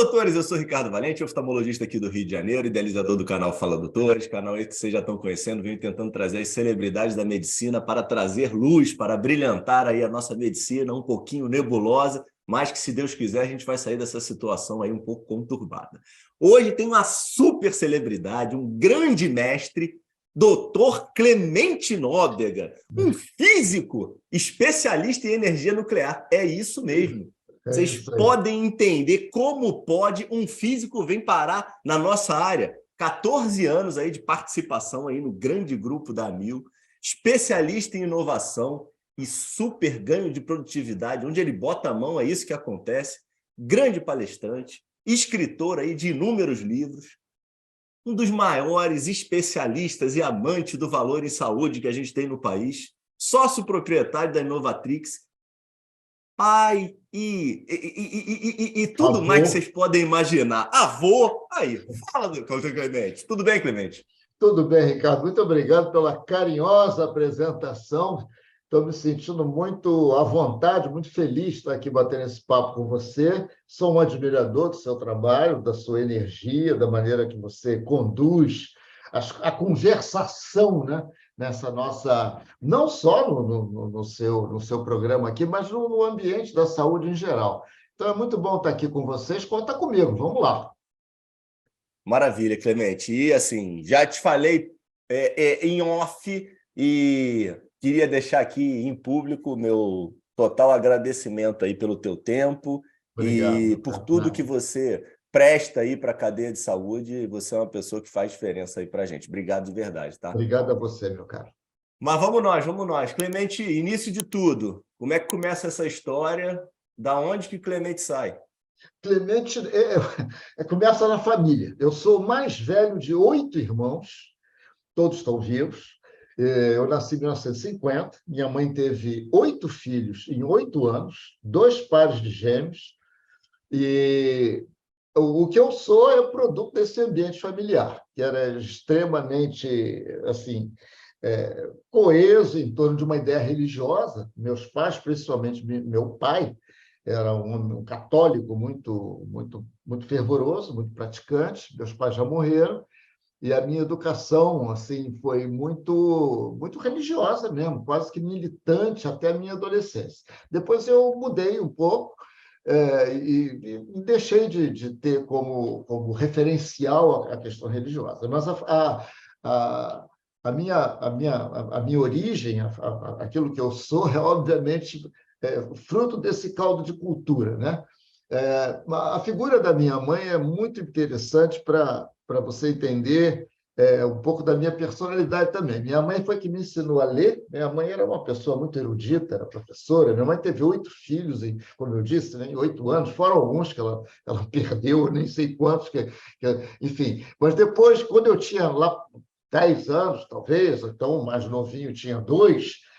doutores, eu sou Ricardo Valente, oftalmologista aqui do Rio de Janeiro, idealizador do canal Fala Doutores, canal esse que vocês já estão conhecendo, venho tentando trazer as celebridades da medicina para trazer luz, para brilhantar aí a nossa medicina, um pouquinho nebulosa, mas que, se Deus quiser, a gente vai sair dessa situação aí um pouco conturbada. Hoje tem uma super celebridade, um grande mestre, Dr. Clemente Nóbrega, um físico especialista em energia nuclear. É isso mesmo. Vocês podem entender como pode um físico vir parar na nossa área. 14 anos aí de participação aí no grande grupo da AMIL, especialista em inovação e super ganho de produtividade. Onde ele bota a mão, é isso que acontece. Grande palestrante, escritor aí de inúmeros livros, um dos maiores especialistas e amante do valor em saúde que a gente tem no país, sócio proprietário da Inovatrix, pai e tudo avô. Mais que vocês podem imaginar. Avô, aí, fala, Clemente. Tudo bem, Clemente? Tudo bem, Ricardo. Muito obrigado pela carinhosa apresentação. Estou me sentindo muito à vontade, muito feliz de estar aqui batendo esse papo com você. Sou um admirador do seu trabalho, da sua energia, da maneira que você conduz a conversação, né? Nessa nossa, não só no seu programa aqui, mas no ambiente da saúde em geral. Então, é muito bom estar aqui com vocês. Conta comigo, vamos lá. Maravilha, Clemente. E, assim, já te falei em off e queria deixar aqui em público meu total agradecimento aí pelo teu tempo. Obrigado, e por tudo que você presta aí para a cadeia de saúde. Você é uma pessoa que faz diferença aí para a gente. Obrigado de verdade, tá? Obrigado a você, meu caro. Mas vamos nós. Clemente, início de tudo, como é que começa essa história? Da onde que Clemente sai? Clemente começa na família. Eu sou o mais velho de 8 irmãos, todos estão vivos. Eu nasci em 1950, minha mãe teve 8 filhos em 8 anos, 2 pares de gêmeos, e o que eu sou é produto desse ambiente familiar, que era extremamente assim, coeso em torno de uma ideia religiosa. Meus pais, principalmente meu pai, era um católico muito fervoroso, muito praticante. Meus pais já morreram, e a minha educação assim foi muito religiosa mesmo, quase que militante até a minha adolescência. Depois eu mudei um pouco, e deixei de ter como referencial a questão religiosa. Mas a minha origem, aquilo que eu sou, é obviamente fruto desse caldo de cultura, né? A figura da minha mãe é muito interessante para você entender um pouco da minha personalidade também. Minha mãe foi que me ensinou a ler. Minha mãe era uma pessoa muito erudita, era professora. Minha mãe teve 8 filhos, como eu disse, né, em 8 anos, fora alguns que ela perdeu, nem sei quantos, enfim. Mas depois, quando eu tinha lá 10 anos, talvez, então o mais novinho tinha 2,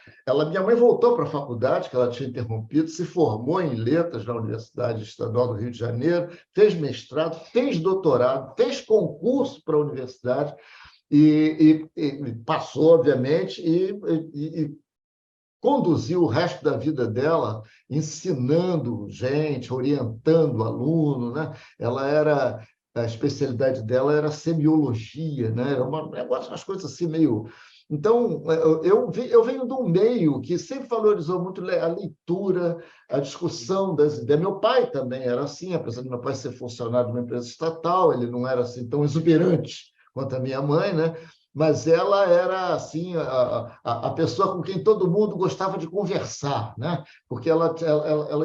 minha mãe voltou para a faculdade, que ela tinha interrompido, se formou em letras na Universidade Estadual do Rio de Janeiro, fez mestrado, fez doutorado, fez concurso para a universidade e passou, obviamente, e conduziu o resto da vida dela ensinando gente, orientando aluno, né? A especialidade dela era semiologia, né? Era umas coisas assim meio... Então, eu venho de um meio que sempre valorizou muito a leitura, a discussão das ideias. Meu pai também era assim, apesar de meu pai ser funcionário de uma empresa estatal, ele não era assim tão exuberante quanto a minha mãe, né? Mas ela era assim a pessoa com quem todo mundo gostava de conversar, né? Porque ela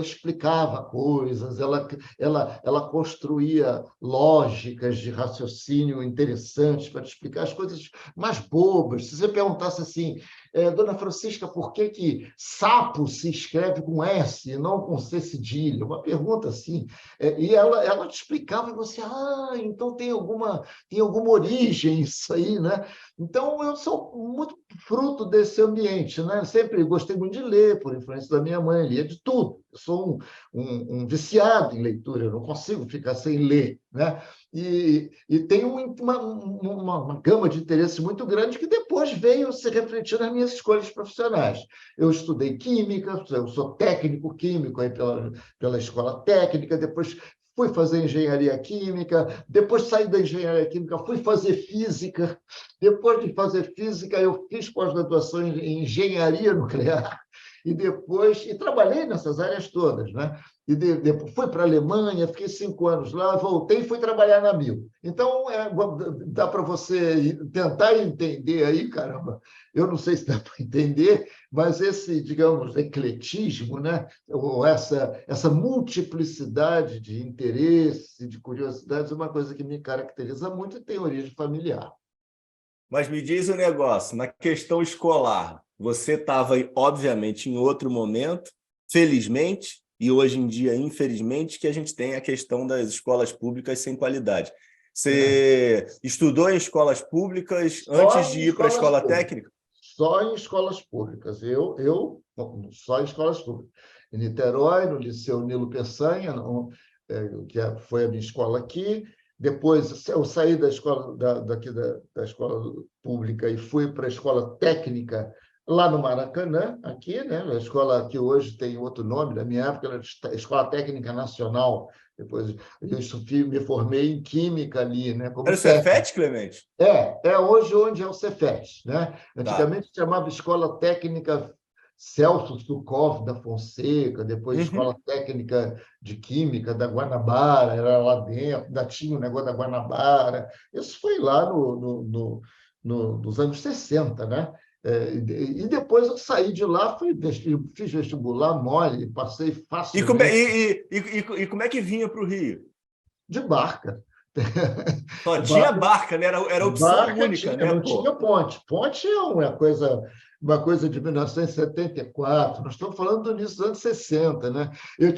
explicava coisas, ela construía lógicas de raciocínio interessantes para te explicar as coisas mais bobas. Se você perguntasse assim, Dona Francisca, por que sapo se escreve com S e não com C cedilha? Uma pergunta assim. E ela te explicava e você, então tem alguma origem isso aí, né? Então, eu sou muito fruto desse ambiente, né? Sempre gostei muito de ler, por influência da minha mãe, lia de tudo. Eu sou um viciado em leitura, eu não consigo ficar sem ler, né? E tenho uma gama de interesses muito grande que depois veio se refletir nas minhas escolhas profissionais. Eu estudei química, eu sou técnico químico aí pela escola técnica, depois fui fazer engenharia química, depois saí da engenharia química, fui fazer física, depois de fazer física, eu fiz pós-graduação em engenharia nuclear, e depois, e trabalhei nessas áreas todas, né? E depois fui para a Alemanha, fiquei 5 anos lá, voltei e fui trabalhar na Mil. Então, dá para você tentar entender aí, caramba, eu não sei se dá para entender, mas esse, digamos, ecletismo, né? Ou essa multiplicidade de interesses e de curiosidades é uma coisa que me caracteriza muito e tem origem familiar. Mas me diz o negócio, na questão escolar, você estava, obviamente, em outro momento, felizmente, e hoje em dia, infelizmente, que a gente tem a questão das escolas públicas sem qualidade. Você estudou em escolas públicas Só antes em de ir para a escolas escola públicas. técnica? Só em escolas públicas. Só em escolas públicas. Em Niterói, no Liceu Nilo Peçanha, foi a minha escola aqui. Depois eu saí da escola da escola pública e fui para a escola técnica lá no Maracanã, aqui, né? A escola que hoje tem outro nome, da minha época era Escola Técnica Nacional. Depois me formei em Química ali, né? Era Como o técnico. Cefet, Clemente? É hoje onde é o Cefet, né? Tá. Antigamente chamava Escola Técnica Celso Sukov da Fonseca, depois Escola Uhum. Técnica de Química da Guanabara, era lá dentro, ainda tinha o negócio da Guanabara. Isso foi lá nos anos 60, né? E depois eu saí de lá, fiz vestibular mole, passei E como é, facilmente como é que vinha para o Rio? de barca. Só tinha Barca barca, né? Era opção Barca única, tinha, né, não tinha pô? ponte. Ponte é uma coisa de 1974, nós estamos falando do início dos anos 60, né? Eu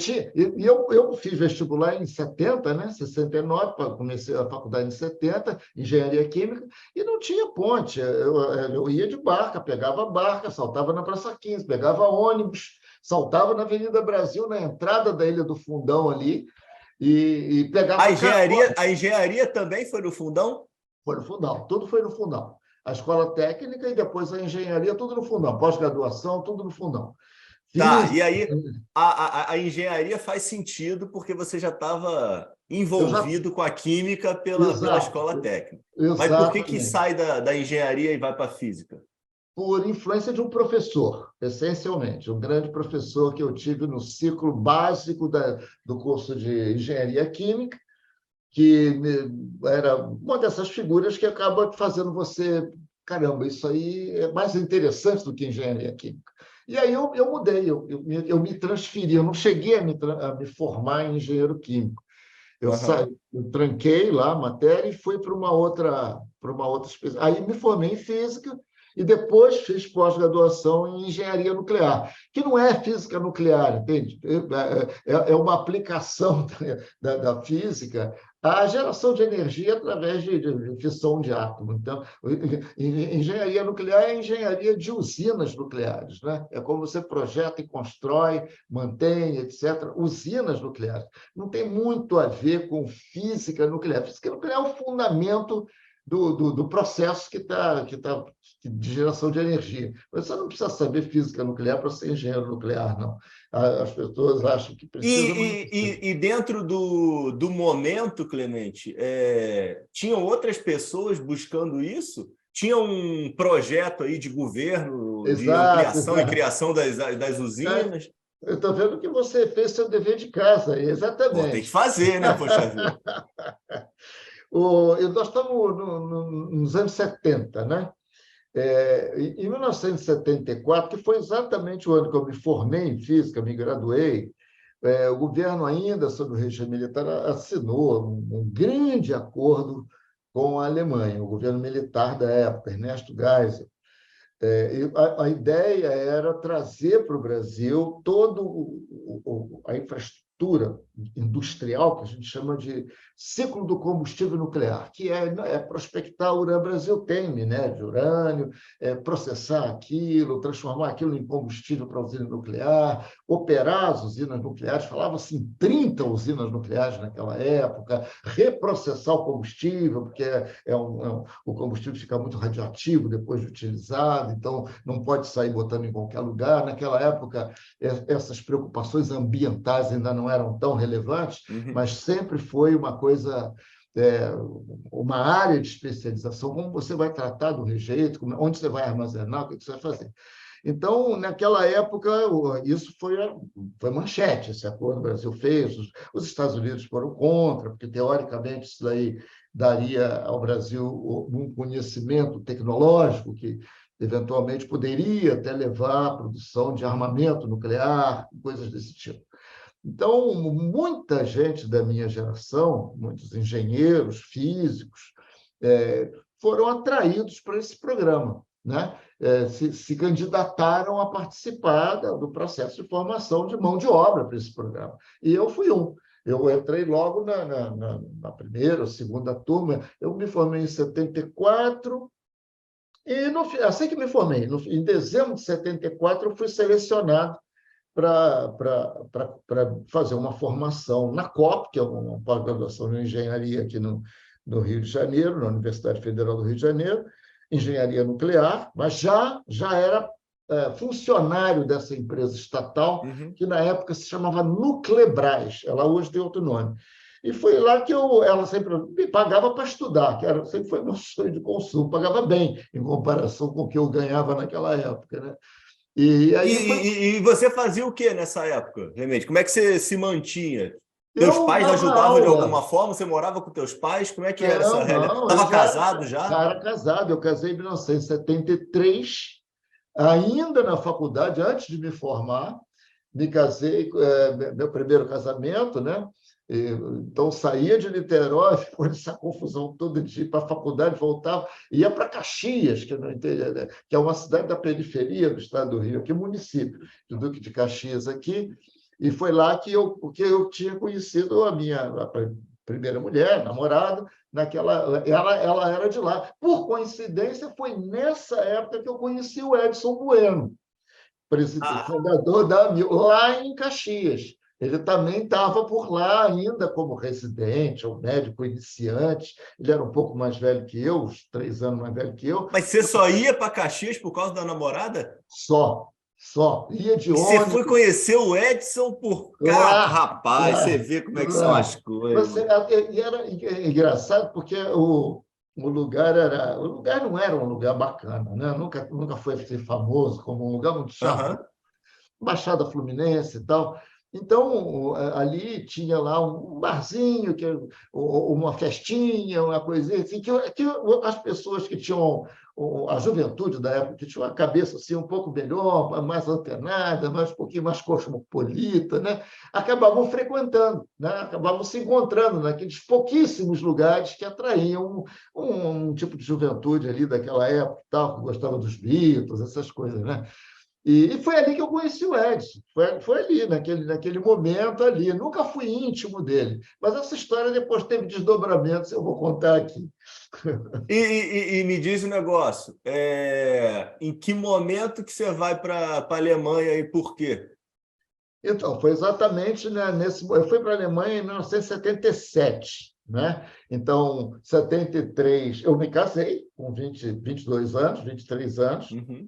fiz vestibular em 70, né? 69, comecei a faculdade em 70, engenharia química, e não tinha ponte. Eu ia de barca, pegava barca, saltava na Praça 15, pegava ônibus, saltava na Avenida Brasil, na entrada da Ilha do Fundão ali, e pegava carona. A engenharia também foi no fundão? Foi no Fundão, tudo foi no Fundão. A escola técnica e depois a engenharia, tudo no Fundão. Pós-graduação, tudo no Fundão. Tá, Fiz, e aí a engenharia faz sentido porque você já estava eu já, envolvido com a química pela exato, escola técnica. Mas por que exatamente. sai da engenharia e vai para a física? Por influência de um professor, essencialmente, um grande professor que eu tive no ciclo básico do curso de engenharia química, que era uma dessas figuras que acaba fazendo você, caramba, isso aí é mais interessante do que engenharia química. E aí eu mudei, eu me transferi, eu não cheguei a me formar em engenheiro químico. Eu saí, Aham. eu tranquei lá a matéria e fui para uma outra especialidade. Aí me formei em física e depois fiz pós-graduação em engenharia nuclear, que não é física nuclear, entende? É uma aplicação da física à geração de energia através de fissão de átomo. Então, engenharia nuclear é engenharia de usinas nucleares, né? É como você projeta e constrói, mantém, etc. Usinas nucleares não tem muito a ver com física nuclear. Física nuclear é o fundamento do processo de geração de energia. Você não precisa saber física nuclear para ser engenheiro nuclear, não. As pessoas acham que precisa, mas não precisa. E dentro do momento, Clemente, tinham outras pessoas buscando isso? Tinha um projeto aí de governo, de Exato, ampliação e exato. criação das usinas? Eu estou vendo que você fez seu dever de casa, Pô, tem que exatamente. fazer, né, poxa vida? Nós estamos nos anos 70, né? Em 1974, que foi exatamente o ano que eu me formei em física, me graduei, o governo ainda, sob o regime militar, assinou um grande acordo com a Alemanha, o governo militar da época, Ernesto Geisel. A ideia era trazer para o Brasil toda a infraestrutura industrial, que a gente chama de ciclo do combustível nuclear, que é prospectar o Urânio. O Brasil tem minério de urânio, processar aquilo, transformar aquilo em combustível para a usina nuclear, operar as usinas nucleares, falava-se em 30 usinas nucleares naquela época, reprocessar o combustível, porque o combustível fica muito radioativo depois de utilizado, então não pode sair botando em qualquer lugar. Naquela época, essas preocupações ambientais ainda não eram tão relevantes, Uhum. mas sempre foi uma coisa, uma área de especialização, como você vai tratar do rejeito, onde você vai armazenar, o que você vai fazer. Então, naquela época, isso foi manchete, esse acordo o Brasil fez, os Estados Unidos foram contra, porque, teoricamente, isso daí daria ao Brasil um conhecimento tecnológico que, eventualmente, poderia até levar à produção de armamento nuclear, coisas desse tipo. Então, muita gente da minha geração, muitos engenheiros, físicos, foram atraídos para esse programa, né? Se candidataram a participar do processo de formação de mão de obra para esse programa. E eu fui um. Eu entrei logo na primeira ou segunda turma. Eu me formei em 74 e, assim que me formei, em dezembro de 74, eu fui selecionado para fazer uma formação na COP, que é uma pós-graduação em engenharia aqui no Rio de Janeiro, na Universidade Federal do Rio de Janeiro, engenharia nuclear, mas já era funcionário dessa empresa estatal, Uhum. que na época se chamava Nuclebras, ela hoje tem outro nome. E foi lá que ela sempre me pagava para estudar, sempre foi meu sonho de consumo, pagava bem em comparação com o que eu ganhava naquela época, né? E E, aí foi. e você fazia o que nessa época, realmente? Como é que você se mantinha? Teus Eu pais dava ajudavam de alguma aula. forma? Você morava com teus pais? Como é que era essa Não, realidade? não, eu Estava casado já? já era casado. Eu casei em 1973, ainda na faculdade, antes de me formar. Me casei, meu primeiro casamento, né? Então, saía de Niterói, depois dessa confusão todo dia, para a faculdade, voltava, ia para Caxias, que, não entendi, né? Que é uma cidade da periferia do estado do Rio, aqui, município do Duque de Caxias, aqui, e foi lá que eu tinha conhecido a primeira mulher, namorada, ela era de lá. Por coincidência, foi nessa época que eu conheci o Edson Bueno, Ah, fundador lá em Caxias. Ele também estava por lá ainda como residente, ou médico iniciante. Ele era um pouco mais velho que eu, uns 3 anos mais velho que eu. mas você só ia para Caxias por causa da namorada? Só. Ia de E você foi ônibus conhecer o Edson por cá? lá, Rapaz, você lá, vê como é que são as lá. coisas. E era engraçado porque o lugar não era um lugar bacana, né? Nunca foi assim, famoso como um lugar muito charmoso. Aham. Baixada Fluminense e tal. Então, ali tinha lá um barzinho, uma festinha, uma coisinha assim, que as pessoas que tinham a juventude da época, que tinham a cabeça assim, um pouco melhor, mais antenada, um pouquinho mais cosmopolita, né? Acabavam frequentando, né? Acabavam se encontrando naqueles pouquíssimos lugares que atraíam um tipo de juventude ali daquela época, tal, que gostava dos Beatles, essas coisas, né? E foi ali que eu conheci o Edson. Foi ali, naquele momento ali. Nunca fui íntimo dele. Mas essa história depois teve desdobramentos, eu vou contar aqui. E me diz um negócio, em que momento que você vai para a Alemanha e por quê? Então, foi exatamente, né, eu fui para a Alemanha em 1977, né? Então, 73, eu me casei com 22 anos, 23 anos, Uhum.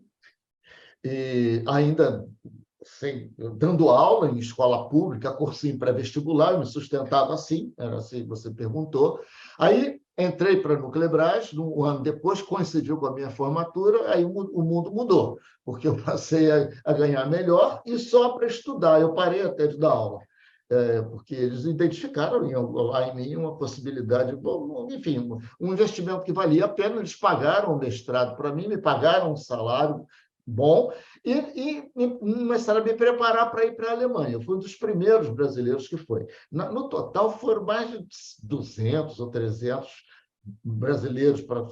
e ainda dando aula em escola pública, cursinho pré-vestibular, eu me sustentava assim, era assim que você perguntou. Aí entrei para a Nuclebras, um ano depois, coincidiu com a minha formatura, aí o mundo mudou, porque eu passei a ganhar melhor e só para estudar, eu parei até de dar aula. Porque eles identificaram lá em mim uma possibilidade, enfim, um investimento que valia a pena, eles pagaram o mestrado para mim, me pagaram um salário bom, e começaram a me preparar para ir para a Alemanha. Eu fui um dos primeiros brasileiros que foi. No total, foram mais de 200 ou 300 brasileiros para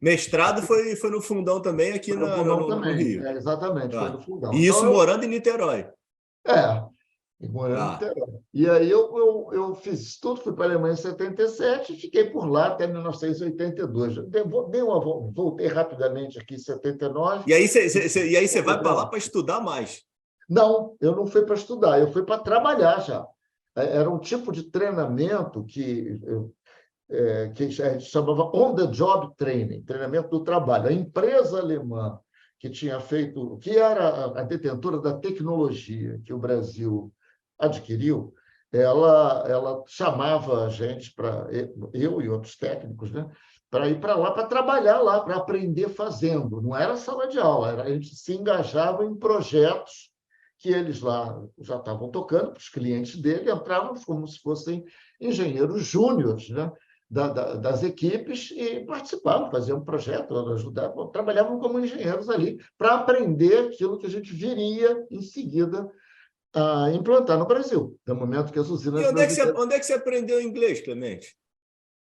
Mestrado foi no Fundão também, aqui o Fundão no também. Rio. Exatamente, foi no Tá. Fundão. E Então, isso morando em Niterói. é, morando em Tá. Niterói. E aí eu fiz tudo, fui para a Alemanha em 77 e fiquei por lá até 1982. Voltei rapidamente aqui em 79. E aí você vai para lá para estudar mais. Não, eu não fui para estudar, eu fui para trabalhar já. Era um tipo de treinamento que a gente chamava on-the-job training, treinamento do trabalho. A empresa alemã que tinha feito, que era a detentora da tecnologia que o Brasil adquiriu, ela chamava a gente para eu e outros técnicos, né, para ir para lá, para trabalhar lá, para aprender fazendo. Não era sala de aula, a gente se engajava em projetos que eles lá já estavam tocando para os clientes dele, entrávamos como se fossem engenheiros júniores, né, das equipes e participavam, faziam um projeto, ajudavam, trabalhavam como engenheiros ali para aprender aquilo que a gente viria em seguida a implantar no Brasil, no momento que as E usinas brasileiras... onde é que você aprendeu inglês, Clemente?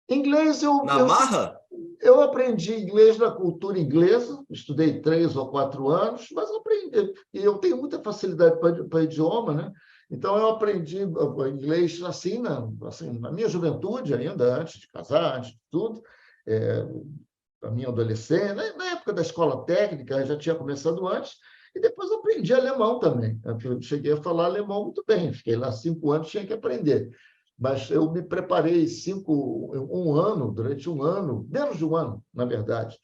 Inglês, Na marra? eu aprendi inglês na cultura inglesa, estudei 3 ou 4 anos, mas aprendi, e eu tenho muita facilidade para idioma, né? Então, eu aprendi inglês assim, na minha juventude ainda, antes de casar, antes de tudo, na minha adolescência, na época da escola técnica, eu já tinha começado antes, e depois aprendi alemão também. Eu cheguei a falar alemão muito bem, fiquei lá 5 anos, tinha que aprender. Mas eu me preparei durante um ano, menos de um ano, na verdade,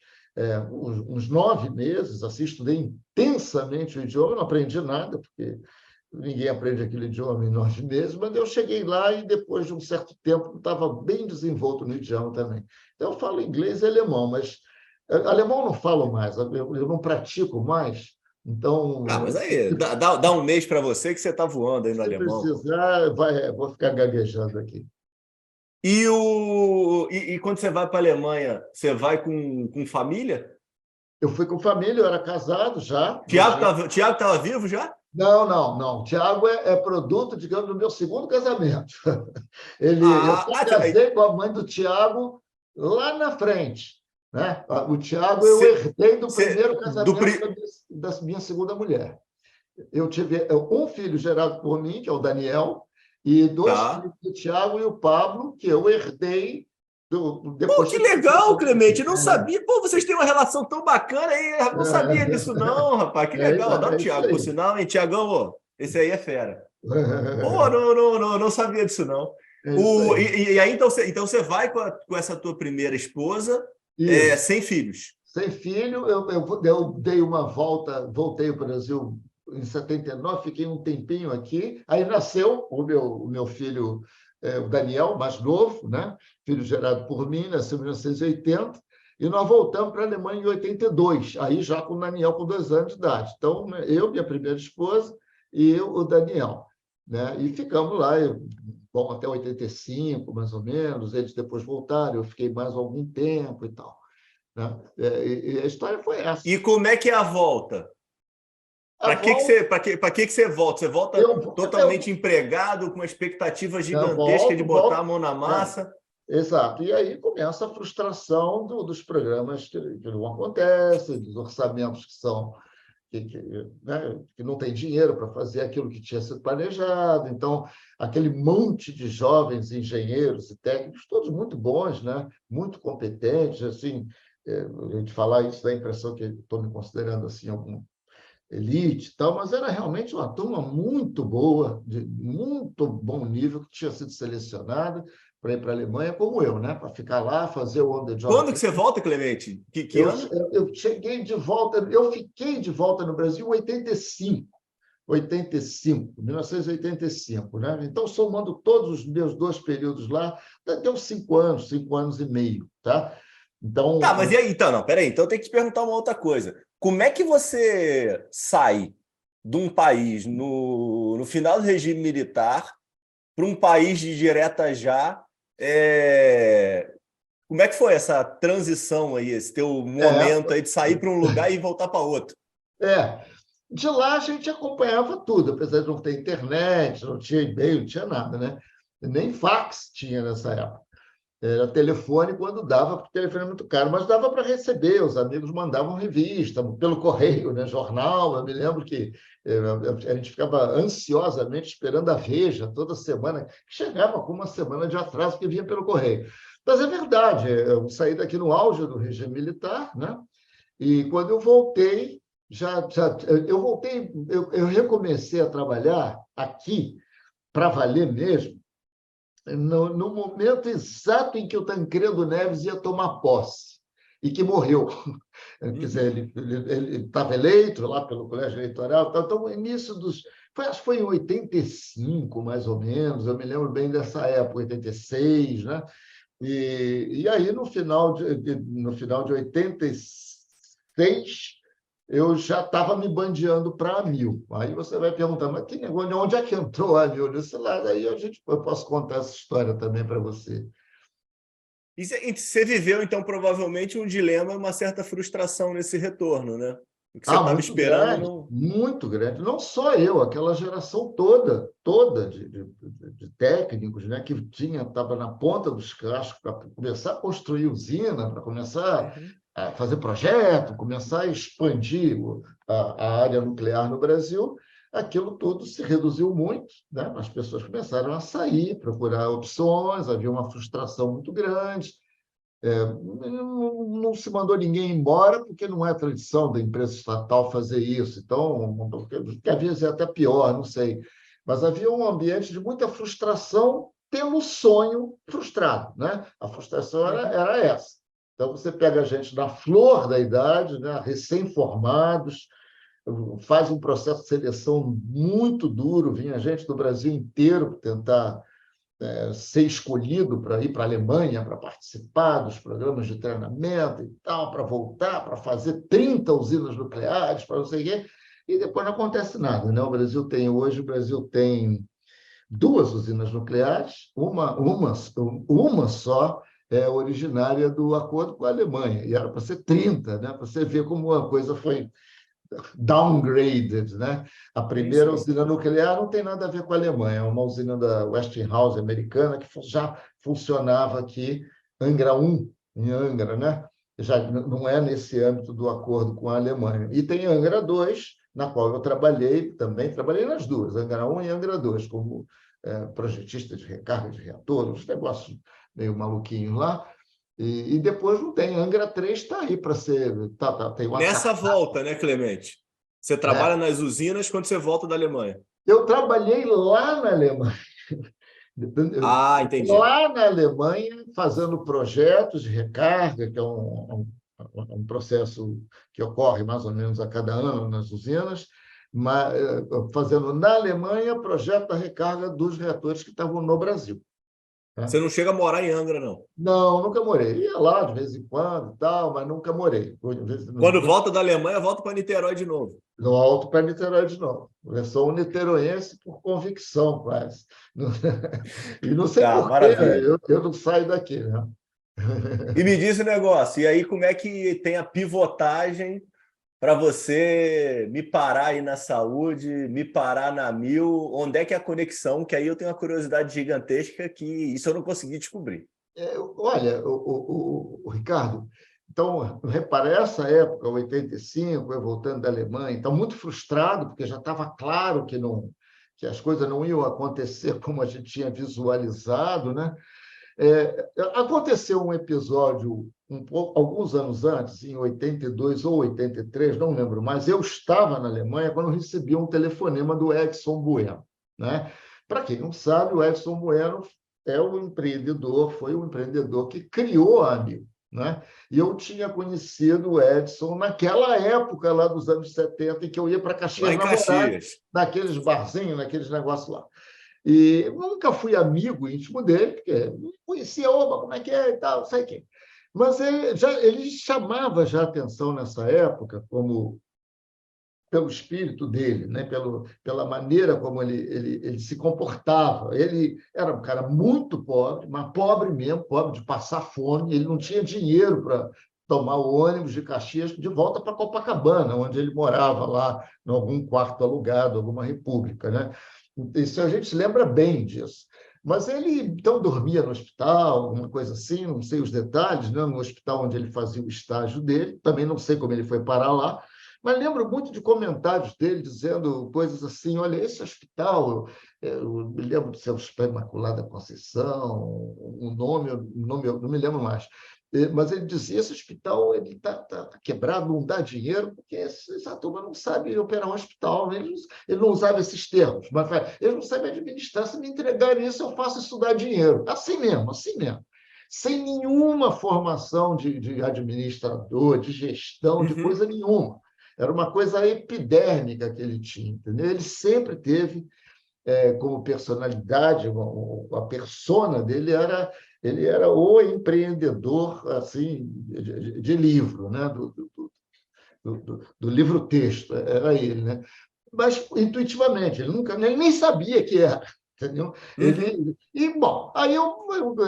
uns 9 meses, assim, estudei intensamente o idioma, não aprendi nada, porque ninguém aprende aquele idioma em 9 meses, mas eu cheguei lá e, depois de um certo tempo, estava bem desenvolto no idioma também. Então, eu falo inglês e alemão, mas alemão não falo mais, eu não pratico mais, Ah, então, mas aí, dá um mês para você que você está voando aí no se alemão. precisar, vou ficar gaguejando aqui. E quando você vai para a Alemanha, você vai com família? Eu fui com família, eu era casado já. Tiago estava vivo já? Não, não, não. Tiago é produto, digamos, do meu segundo casamento. Eu Ah, só ah, casei com a mãe do Tiago lá na frente, né? O Tiago eu cê- herdei do cê- primeiro do, casamento pri- da minha segunda mulher. Eu tive um filho gerado por mim, que é o Daniel, e 2 filhos tá. do Tiago e o Pablo, que eu herdei Pô, depois que que... legal, Clemente. Não sabia. Pô, vocês têm uma relação tão bacana aí. Eu não sabia disso, não, rapaz. Que legal. Adoro o É isso Thiago, por aí. sinal, hein? Tiagão, ó, esse aí é fera. Pô, não sabia disso, não. É isso aí. E aí, então você vai com essa tua primeira esposa, Isso. sem filhos. Sem filho, eu dei uma volta, voltei ao Brasil em 79, fiquei um tempinho aqui. Aí nasceu o meu filho, o Daniel, mais novo, né? Filho gerado por mim, nasceu em 1980, e nós voltamos para a Alemanha em 82, aí já com o Daniel com 2 anos de idade. Então, né, eu, minha primeira esposa, e o Daniel. Né? E ficamos lá, bom, até 85, mais ou menos. Eles depois voltaram, eu fiquei mais algum tempo e tal. Né? E a história foi essa. E como é que é a volta? A volta, Para que você volta? Você volta totalmente empregado, com uma expectativa eu gigantesca de volto, botar a volto. mão na massa. Exato. E aí começa a frustração dos programas que não acontecem, dos orçamentos que são né, que não tem dinheiro para fazer aquilo que tinha sido planejado. Então, aquele monte de jovens engenheiros e técnicos, todos muito bons, né, muito competentes, assim, a gente falar isso dá a impressão que estou me considerando assim algum elite e tal, mas era realmente uma turma muito boa, de muito bom nível, que tinha sido selecionada para ir para a Alemanha, como eu, né? Para ficar lá, fazer o on-the-job. Quando que você volta, Clemente? Que Eu, ano? eu cheguei de volta, eu fiquei de volta no Brasil em 1985, né? Então, somando todos os meus 2 períodos lá, deu 5 anos, 5 anos e meio, tá? Tá, mas Então, e aí? Então, não, peraí. Então tem que te perguntar uma outra coisa. Como é que você sai de um país no final do regime militar para um país de direta já? Como é que foi essa transição aí, esse teu é, momento aí de sair para um lugar e voltar para outro? é, de lá a gente acompanhava tudo, apesar de não ter internet, não tinha e-mail, não tinha nada, né? Nem fax tinha nessa época. Era telefone quando dava, porque o telefone é muito caro, mas dava para receber, os amigos mandavam revista, pelo correio, né? Jornal. Eu me lembro que a gente ficava ansiosamente esperando a Veja toda semana, que chegava com uma semana de atraso que vinha pelo correio. Mas é verdade, eu saí daqui no auge do regime militar, né? E quando eu voltei, eu voltei, eu recomecei a trabalhar aqui para valer mesmo, no momento exato em que o Tancredo Neves ia tomar posse e que morreu. Quer dizer, Uhum. ele estava eleito lá pelo colégio eleitoral, então, no início Acho que foi em 85, mais ou menos, eu me lembro bem dessa época, 86, né? E aí, no final de 86, eu já estava me bandeando para a Amil. Aí você vai perguntar, mas que negócio, onde é que entrou a Amil? Eu disse, lá, aí eu posso contar essa história também para você. E você viveu, então, provavelmente um dilema, uma certa frustração nesse retorno, né? O que você estava esperando não. Muito grande. Não só eu, aquela geração toda de técnicos, né, que estava na ponta dos cascos para começar a construir usina, para começar Uhum. a fazer projeto, começar a expandir a área nuclear no Brasil. Aquilo tudo se reduziu muito, né? As pessoas começaram a sair, procurar opções, havia uma frustração muito grande. Não se mandou ninguém embora, porque não é tradição da empresa estatal fazer isso. Então, porque às vezes é até pior, não sei. Mas havia um ambiente de muita frustração pelo sonho frustrado, né? A frustração era essa. Então, você pega a gente na flor da idade, né? Recém-formados, faz um processo de seleção muito duro, vinha gente do Brasil inteiro para tentar ser escolhido para ir para a Alemanha para participar dos programas de treinamento e tal, para voltar, para fazer 30 usinas nucleares, para não sei o quê, e depois não acontece nada, né? O Brasil tem duas usinas nucleares, uma só é originária do acordo com a Alemanha, e era para ser 30, né? Para você ver como a coisa foi downgraded, né? A Sim, primeira sim. usina nuclear não tem nada a ver com a Alemanha, é uma usina da Westinghouse americana que já funcionava aqui, Angra 1, em Angra, né? Já não é nesse âmbito do acordo com a Alemanha. E tem Angra 2, na qual eu também trabalhei nas duas, Angra 1 e Angra 2, como projetista de recarga de reator, uns negócios meio maluquinhos lá. E depois não tem. Angra 3 está aí para ser. Tem uma Nessa volta, né, Clemente? Você trabalha é. nas usinas quando você volta da Alemanha. Eu trabalhei lá na Alemanha. Ah, entendi. Lá na Alemanha, fazendo projetos de recarga, que é um processo que ocorre mais ou menos a cada ano nas usinas, mas, fazendo na Alemanha projeto da recarga dos reatores que estavam no Brasil. Tá? Você não chega a morar em Angra, não. Não, nunca morei. Ia lá de vez em quando, tal, mas nunca morei. Quando volta da Alemanha, volta para Niterói de novo. No alto para Niterói de novo. Eu sou um niteroense por convicção, quase. E não sei Tá, por quê, maravilha. eu não saio daqui, né? E me diz o negócio, e aí como é que tem a pivotagem para você me parar aí na saúde, me parar na mil? Onde é que é a conexão? Que aí eu tenho uma curiosidade gigantesca que isso eu não consegui descobrir. Olha, o Ricardo, então, repara, essa época, 85, eu voltando da Alemanha, então, muito frustrado, porque já estava claro que as coisas não iam acontecer como a gente tinha visualizado, né? Aconteceu um episódio alguns anos antes, em 82 ou 83, não lembro mais. Eu estava na Alemanha quando recebi um telefonema do Edson Bueno, né? Para quem não sabe, o Edson Bueno foi o empreendedor que criou a Amigo, né? E eu tinha conhecido o Edson naquela época lá dos anos 70, em que eu ia para Lá Caxias em namorar, Caxias. naqueles barzinhos, naqueles negócios lá. E nunca fui amigo íntimo dele, porque não conhecia, oba, como é que é e tal, não sei quem. Mas ele chamava já atenção nessa época, como pelo espírito dele, né? Pela maneira como ele se comportava. Ele era um cara muito pobre, mas pobre mesmo, pobre de passar fome. Ele não tinha dinheiro para tomar o ônibus de Caxias de volta para Copacabana, onde ele morava lá, em algum quarto alugado, alguma república, né? Isso a gente se lembra bem disso. Mas ele, então, dormia no hospital, alguma coisa assim, não sei os detalhes, né? No hospital onde ele fazia o estágio dele, também não sei como ele foi parar lá, mas lembro muito de comentários dele dizendo coisas assim: olha, esse hospital, eu me lembro de ser o Hospital Imaculada Conceição, o nome eu não me lembro mais. Mas ele dizia: esse hospital tá quebrado, não dá dinheiro, porque essa turma não sabe operar um hospital. Ele não usava esses termos, mas eles não sabem administrar. Se me entregarem isso, eu faço isso dar dinheiro. Assim mesmo, assim mesmo. Sem nenhuma formação de administrador, de gestão, de Uhum. coisa nenhuma. Era uma coisa epidérmica que ele tinha, entendeu? Ele sempre teve como personalidade, a persona dele era ele era o empreendedor assim de livro, né? Do livro-texto, era ele, né? Mas intuitivamente, ele nem sabia que era, entendeu? Uhum. Bom, aí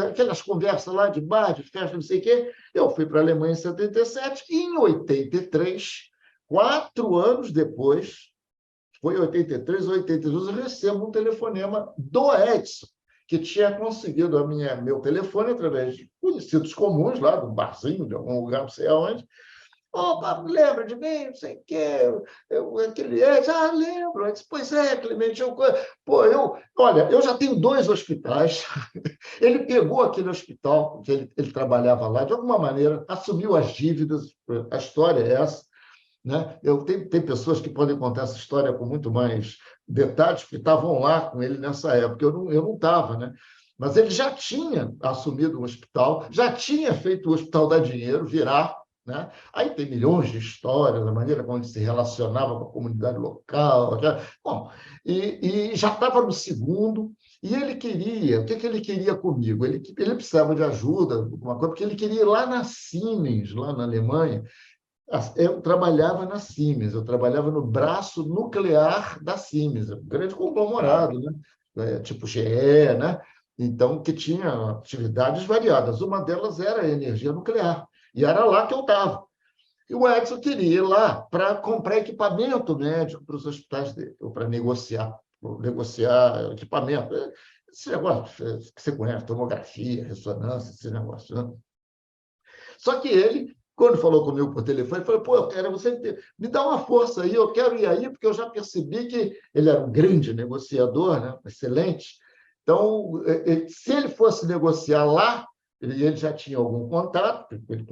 aquelas conversas lá de bar, de festa, não sei o quê, eu fui para a Alemanha em 77 e em 83, 4 anos depois, foi em 83 ou 82, eu recebo um telefonema do Edson, que tinha conseguido meu telefone através de conhecidos comuns lá, de um barzinho, de algum lugar, não sei aonde. Opa, lembra de mim? Não sei o quê. Aquele Edson, lembro. Eu disse, pois é, Clemente, olha, eu já tenho 2 hospitais. Ele pegou aquele hospital, que ele trabalhava lá, de alguma maneira, assumiu as dívidas, a história é essa, né? Tem pessoas que podem contar essa história com muito mais detalhes, que estavam lá com ele nessa época. Eu não estava, né? Mas ele já tinha assumido o hospital, já tinha feito o hospital dar dinheiro, virar, né? Aí tem milhões de histórias, da maneira como ele se relacionava com a comunidade local. Bom, e já estava no segundo, e ele queria, o que ele queria comigo? Ele precisava de ajuda, alguma coisa, porque ele queria ir lá na Siemens, lá na Alemanha. Eu trabalhava na Siemens, eu trabalhava no braço nuclear da Siemens, um grande Tá. conglomerado, né? Tipo GE, né? Então, que tinha atividades variadas. Uma delas era a energia nuclear, e era lá que eu estava. E o Edson queria ir lá para comprar equipamento médico para os hospitais dele, ou para negociar equipamento. Esse negócio que você conhece, tomografia, ressonância, esse negócio, né? Só que ele, quando falou comigo por telefone, falou, pô, eu quero você me dá uma força aí, eu quero ir aí, porque eu já percebi que ele era um grande negociador, né? Excelente. Então, se ele fosse negociar lá, ele já tinha algum contato, ele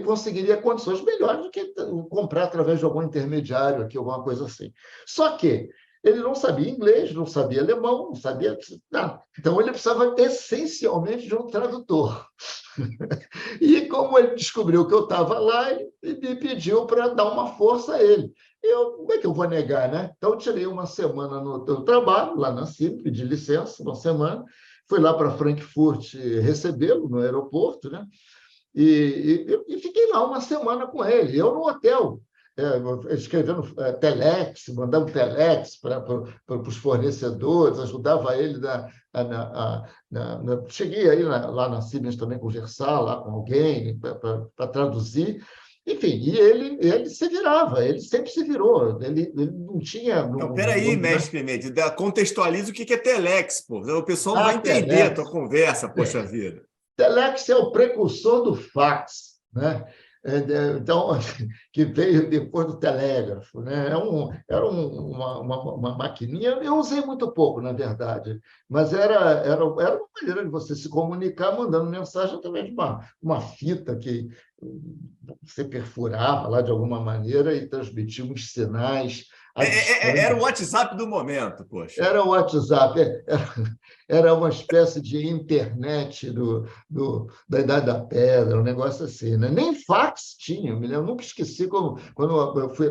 conseguiria condições melhores do que comprar através de algum intermediário aqui, alguma coisa assim. Só que ele não sabia inglês, não sabia alemão, não sabia nada. Então, ele precisava essencialmente de um tradutor. E como ele descobriu que eu estava lá, ele me pediu para dar uma força a ele. Como é que eu vou negar, né? Então, eu tirei uma semana no trabalho, lá na CIM, pedi licença, uma semana, fui lá para Frankfurt recebê-lo no aeroporto, né? E fiquei lá uma semana com ele, eu no hotel, escrevendo telex, mandando telex para os fornecedores, ajudava ele cheguei aí lá na Siemens também conversar lá com alguém para traduzir. Enfim, e ele se virava, ele sempre se virou, ele não tinha... Então, peraí, mestre Clemente, contextualiza o que é Telex, pô. O pessoal não vai entender a tua Telex. conversa, poxa vida. Telex é o precursor do fax, né? Então, que veio depois do telégrafo, né? Era uma maquininha, eu usei muito pouco, na verdade, mas era uma maneira de você se comunicar mandando mensagem através de uma fita que você perfurava lá de alguma maneira e transmitia uns sinais à Era distância. o WhatsApp do momento, poxa. Era o WhatsApp, era uma espécie de internet da Idade da Pedra, um negócio assim, né? Nem fax tinha, eu nunca esqueci quando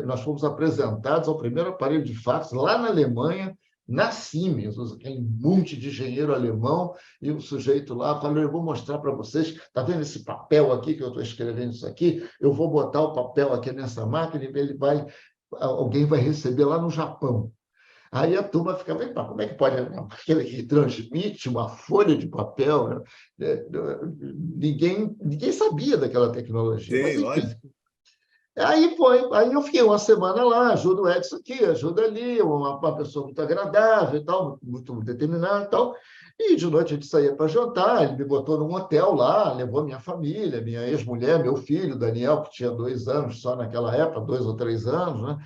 nós fomos apresentados ao primeiro aparelho de fax lá na Alemanha, na Siemens, um monte de engenheiro alemão, e um sujeito lá falou, eu vou mostrar para vocês, está vendo esse papel aqui que eu estou escrevendo isso aqui? Eu vou botar o papel aqui nessa máquina e alguém vai receber lá no Japão. Aí a turma ficava, como é que pode aquele que transmite uma folha de papel? Né? Ninguém sabia daquela tecnologia, mas Sim, enfim. lógico. Aí eu fiquei uma semana lá, ajudo o Edson aqui, ajuda ali, uma pessoa muito agradável e tal, muito determinada e tal. E de noite a gente saía para jantar, ele me botou num hotel lá, levou minha família, minha ex-mulher, meu filho, Daniel, que tinha 2 anos só naquela época, 2 ou 3 anos, né?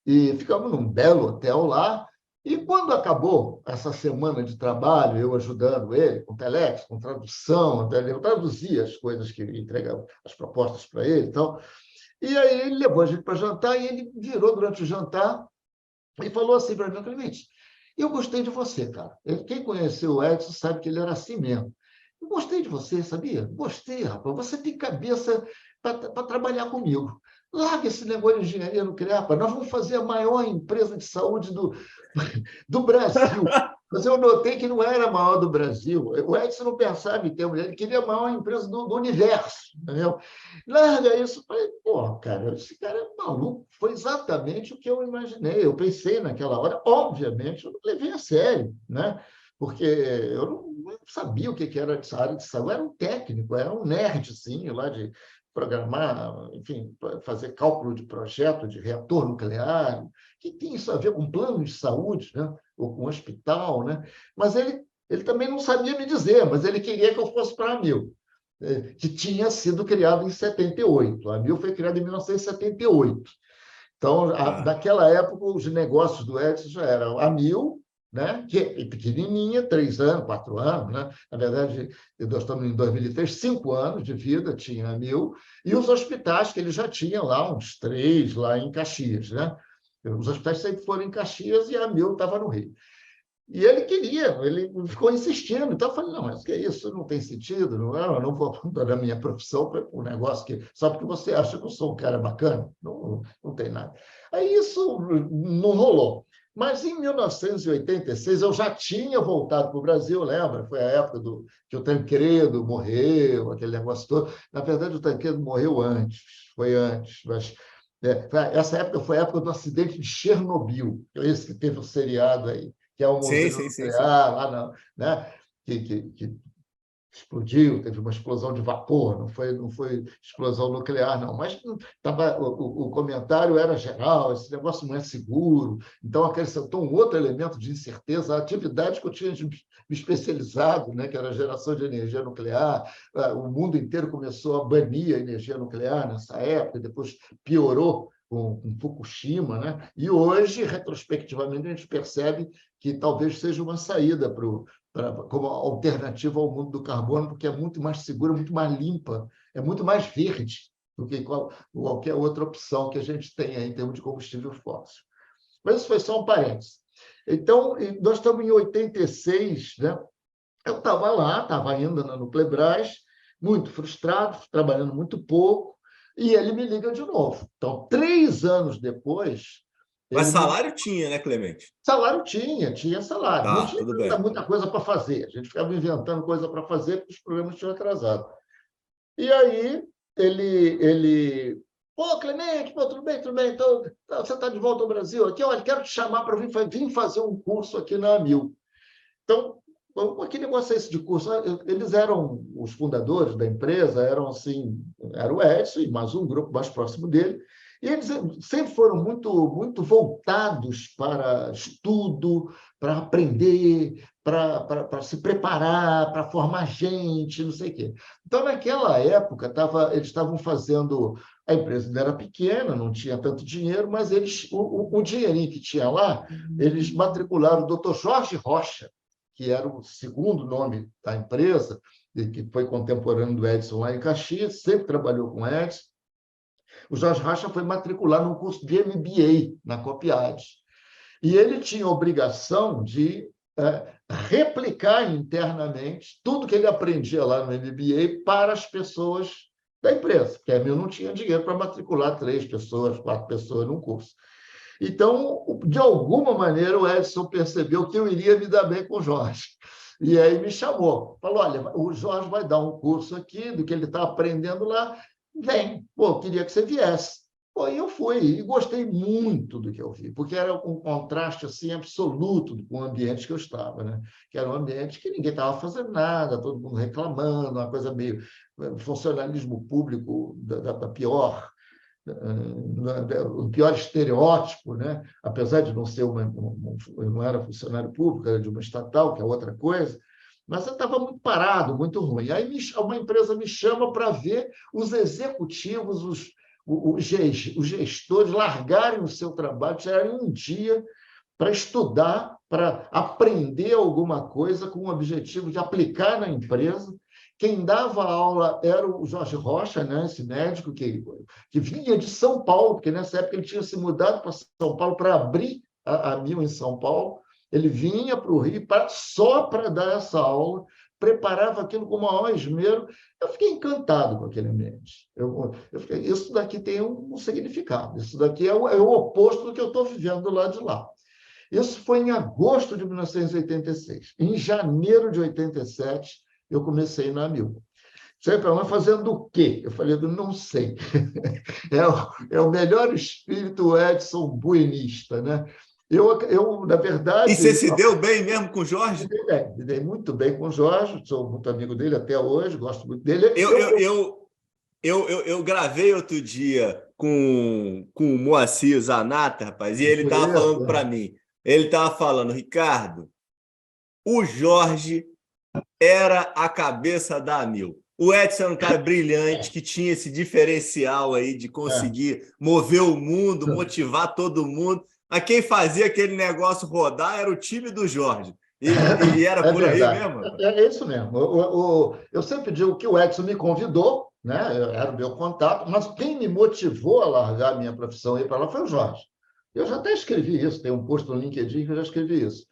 E ficamos num belo hotel lá. E quando acabou essa semana de trabalho, eu ajudando ele com telex, com tradução, eu traduzia as coisas que ele entregava, as propostas para ele e tal. E aí ele levou a gente para jantar e ele virou durante o jantar e falou assim para mim, Clemente, eu gostei de você, cara. Quem conheceu o Edson sabe que ele era assim mesmo. Eu gostei de você, sabia? Gostei, rapaz. Você tem cabeça para trabalhar comigo. Larga esse negócio de engenharia nuclear, pá. Nós vamos fazer a maior empresa de saúde do Brasil. Mas eu notei que não era a maior do Brasil. O Edson não pensava em termos, ele queria a maior empresa do universo. Entendeu? Larga isso. Falei, pô, cara, esse cara é maluco. Foi exatamente o que eu imaginei. Eu pensei naquela hora, obviamente, eu não levei a sério, né? Porque eu não sabia o que era essa área de saúde. Eu era um técnico, era um nerdzinho lá de programar, enfim, fazer cálculo de projeto de reator nuclear. O que tem isso a ver com plano de saúde, né? Ou com hospital, né? Mas ele também não sabia me dizer, mas ele queria que eu fosse para a AMIL, que tinha sido criado em 78. A AMIL foi criada em 1978. Então, Ah, naquela época, os negócios do Edson já eram a Mil, né? Que é pequenininha, 3 anos, 4 anos, né? Na verdade, nós estamos em 2003, 5 anos de vida tinha a Mil, e os hospitais, que ele já tinha lá, uns 3, lá em Caxias, né? Os hospitais sempre foram em Caxias e a Mil estava no Rio. E ele queria, ele ficou insistindo. Então eu falei, não, mas que é isso? Não tem sentido, não é? Eu não vou abandonar a minha profissão para um negócio que só porque você acha que eu sou um cara bacana. Não, não tem nada. Aí isso não rolou. Mas em 1986 eu já tinha voltado para o Brasil, lembra? Foi a época que o Tancredo morreu, aquele negócio todo. Na verdade, o Tancredo morreu antes, foi antes, mas essa época foi a época do acidente de Chernobyl, esse que teve o seriado aí, que é uma sim, usina sim, sim, sim. nuclear lá, né? Que explodiu, teve uma explosão de vapor, não foi explosão nuclear, não. Mas o comentário era geral, esse negócio não é seguro. Então, acrescentou um outro elemento de incerteza, a atividade que eu tinha me especializado, né, que era a geração de energia nuclear. O mundo inteiro começou a banir a energia nuclear nessa época, depois piorou com Fukushima, né? E hoje, retrospectivamente, a gente percebe que talvez seja uma saída como alternativa ao mundo do carbono, porque é muito mais segura, muito mais limpa, é muito mais verde do que qualquer outra opção que a gente tem em termos de combustível fóssil. Mas isso foi só um parênteses. Então, nós estamos em 86, né? Eu estava lá, estava ainda no Nuclebras, muito frustrado, trabalhando muito pouco, e ele me liga de novo. Então, 3 anos depois, Mas ele me salário tinha, né, Clemente? salário tinha salário. Não Tá, tinha tudo bem. muita coisa para fazer. A gente ficava inventando coisa para fazer porque os programas tinham atrasado. E aí ele pô, Clemente, pô, tudo bem, tudo bem. Então, você está de volta ao Brasil aqui, olha, quero te chamar para vir fazer um curso aqui na AMIL. Então, que negócio é esse de curso? Eles eram os fundadores da empresa, eram assim, era o Edson e mais um grupo mais próximo dele, e eles sempre foram muito voltados para estudo, para aprender, para se preparar, para formar gente, não sei o quê. Então, naquela época, eles estavam fazendo. A empresa ainda era pequena, não tinha tanto dinheiro, mas o dinheirinho que tinha lá, eles matricularam o doutor Jorge Rocha, que era o segundo nome da empresa, que foi contemporâneo do Edson lá em Caxias, sempre trabalhou com Edson. O Jorge Rocha foi matricular num curso de MBA na Copiade. E ele tinha a obrigação de replicar internamente tudo que ele aprendia lá no MBA para as pessoas da empresa, porque a Emil não tinha dinheiro para matricular 3 pessoas, 4 pessoas num curso. Então, de alguma maneira, o Edson percebeu que eu iria me dar bem com o Jorge. E aí me chamou. Falou, olha, o Jorge vai dar um curso aqui do que ele está aprendendo lá. Vem. Pô, queria que você viesse. Pô, e eu fui e gostei muito do que eu vi, porque era um contraste assim absoluto com o ambiente que eu estava, né? Que era um ambiente que ninguém estava fazendo nada, todo mundo reclamando, uma coisa meio funcionalismo público da pior, o pior estereótipo, né? Apesar de não ser não era funcionário público, era de uma estatal, que é outra coisa, mas eu estava muito parado, muito ruim. Aí uma empresa me chama para ver os executivos, os gestores largarem o seu trabalho, tirarem um dia para estudar, para aprender alguma coisa com o objetivo de aplicar na empresa. Quem dava aula era o Jorge Rocha, né? Esse médico que vinha de São Paulo, porque nessa época ele tinha se mudado para São Paulo para abrir a Mil em São Paulo. Ele vinha para o Rio só para dar essa aula, preparava aquilo com o maior esmero. Eu fiquei encantado com aquele ambiente. Isso daqui tem um significado. Isso daqui é o oposto do que eu estou vivendo do lado de lá. Isso foi em agosto de 1986. Em janeiro de 87, eu comecei na Amil. Você vai fazendo o quê? Eu falei, não sei. É o melhor espírito Edson buenista, né? Na E verdade... você se deu bem mesmo com o Jorge? Me dei muito bem com o Jorge, sou muito amigo dele até hoje, gosto muito dele. Eu gravei outro dia com o Moacir Zanata, rapaz, e ele estava falando para mim. Ele estava falando, Ricardo, o Jorge era a cabeça da Amil. O Edson era um cara brilhante, que tinha esse diferencial aí de conseguir mover o mundo, motivar todo mundo. Mas quem fazia aquele negócio rodar era o time do Jorge. E era por aí mesmo? É isso mesmo. Eu sempre digo que o Edson me convidou, né? Era o meu contato, mas quem me motivou a largar a minha profissão e ir para lá foi o Jorge. Eu já até escrevi isso, tem um post no LinkedIn que eu já escrevi isso.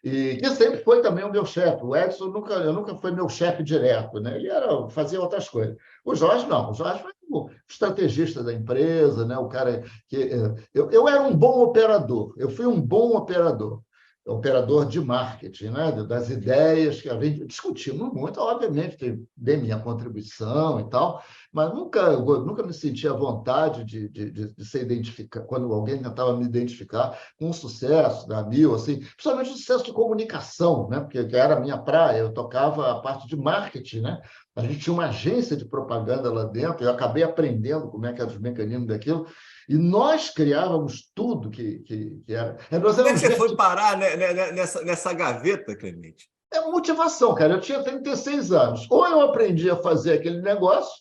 E que sempre foi também o meu chefe. O Edson nunca foi meu chefe direto, né? Ele fazia outras coisas. O Jorge não. O Jorge foi o estrategista da empresa, né? O cara que eu era um bom operador. Eu fui um bom operador de marketing, né? Das ideias que a gente discutimos muito, obviamente, que dei minha contribuição e tal, mas nunca me senti à vontade de ser identificado, quando alguém tentava me identificar com o sucesso da Amil, assim, principalmente o sucesso de comunicação, né? Porque era a minha praia, eu tocava a parte de marketing, né? A gente tinha uma agência de propaganda lá dentro, eu acabei aprendendo como é que eram os mecanismos daquilo, e nós criávamos tudo que era. Como é que você foi parar nessa gaveta, Clemente? É motivação, cara. Eu tinha 36 anos. Ou eu aprendi a fazer aquele negócio,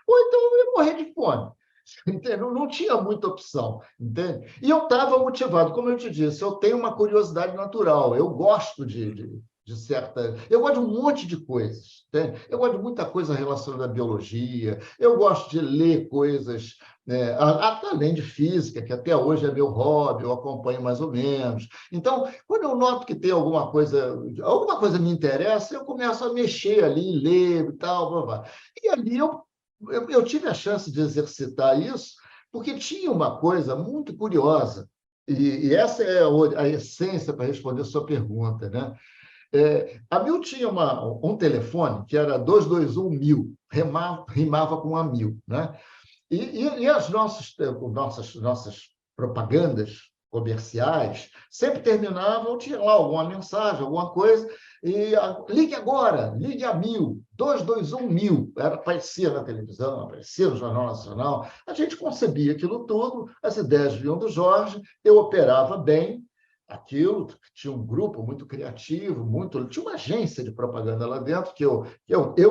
ou então eu ia morrer de fome. Entende? Não tinha muita opção, entende? E eu estava motivado. Como eu te disse, eu tenho uma curiosidade natural. Eu gosto de certa... Eu gosto de um monte de coisas, entende? Eu gosto de muita coisa relacionada à biologia, eu gosto de ler coisas, né, além de física, que até hoje é meu hobby, eu acompanho mais ou menos. Então, quando eu noto que tem alguma coisa me interessa, eu começo a mexer ali, ler e tal, blá, blá. E ali eu tive a chance de exercitar isso, porque tinha uma coisa muito curiosa, e essa é a essência para responder a sua pergunta, né? A Mil tinha um telefone que era 221.000, rimava com a Mil, né? E as nossas propagandas comerciais sempre terminavam, tinha lá alguma mensagem, alguma coisa, e ligue agora, ligue a 1000, 221.000, aparecia na televisão, aparecia no Jornal Nacional, a gente concebia aquilo tudo, as ideias vinham do Jorge, eu operava bem aquilo, tinha um grupo muito criativo, tinha uma agência de propaganda lá dentro, que eu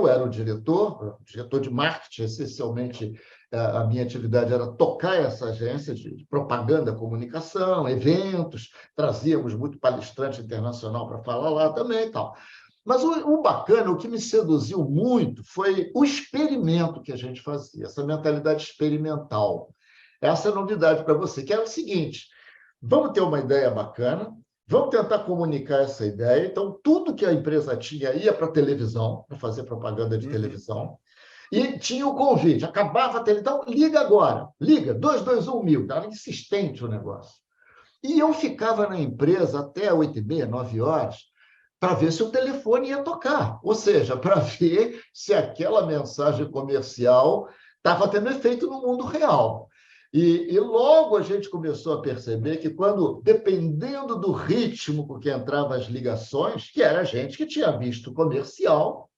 era o diretor de marketing, essencialmente. A minha atividade era tocar essa agência de propaganda, comunicação, eventos, trazíamos muito palestrante internacional para falar lá também e tal. Mas o bacana, o que me seduziu muito foi o experimento que a gente fazia, essa mentalidade experimental. Essa é a novidade para você, que era o seguinte: vamos ter uma ideia bacana, vamos tentar comunicar essa ideia. Então, tudo que a empresa tinha ia para a televisão, para fazer propaganda de televisão. E tinha o convite, acabava a televisão, então liga agora, liga, 221.000, era insistente o negócio. E eu ficava na empresa até 8h30, 9h, para ver se o telefone ia tocar, ou seja, para ver se aquela mensagem comercial estava tendo efeito no mundo real. E logo a gente começou a perceber que dependendo do ritmo com que entravam as ligações, que era gente que tinha visto comercial,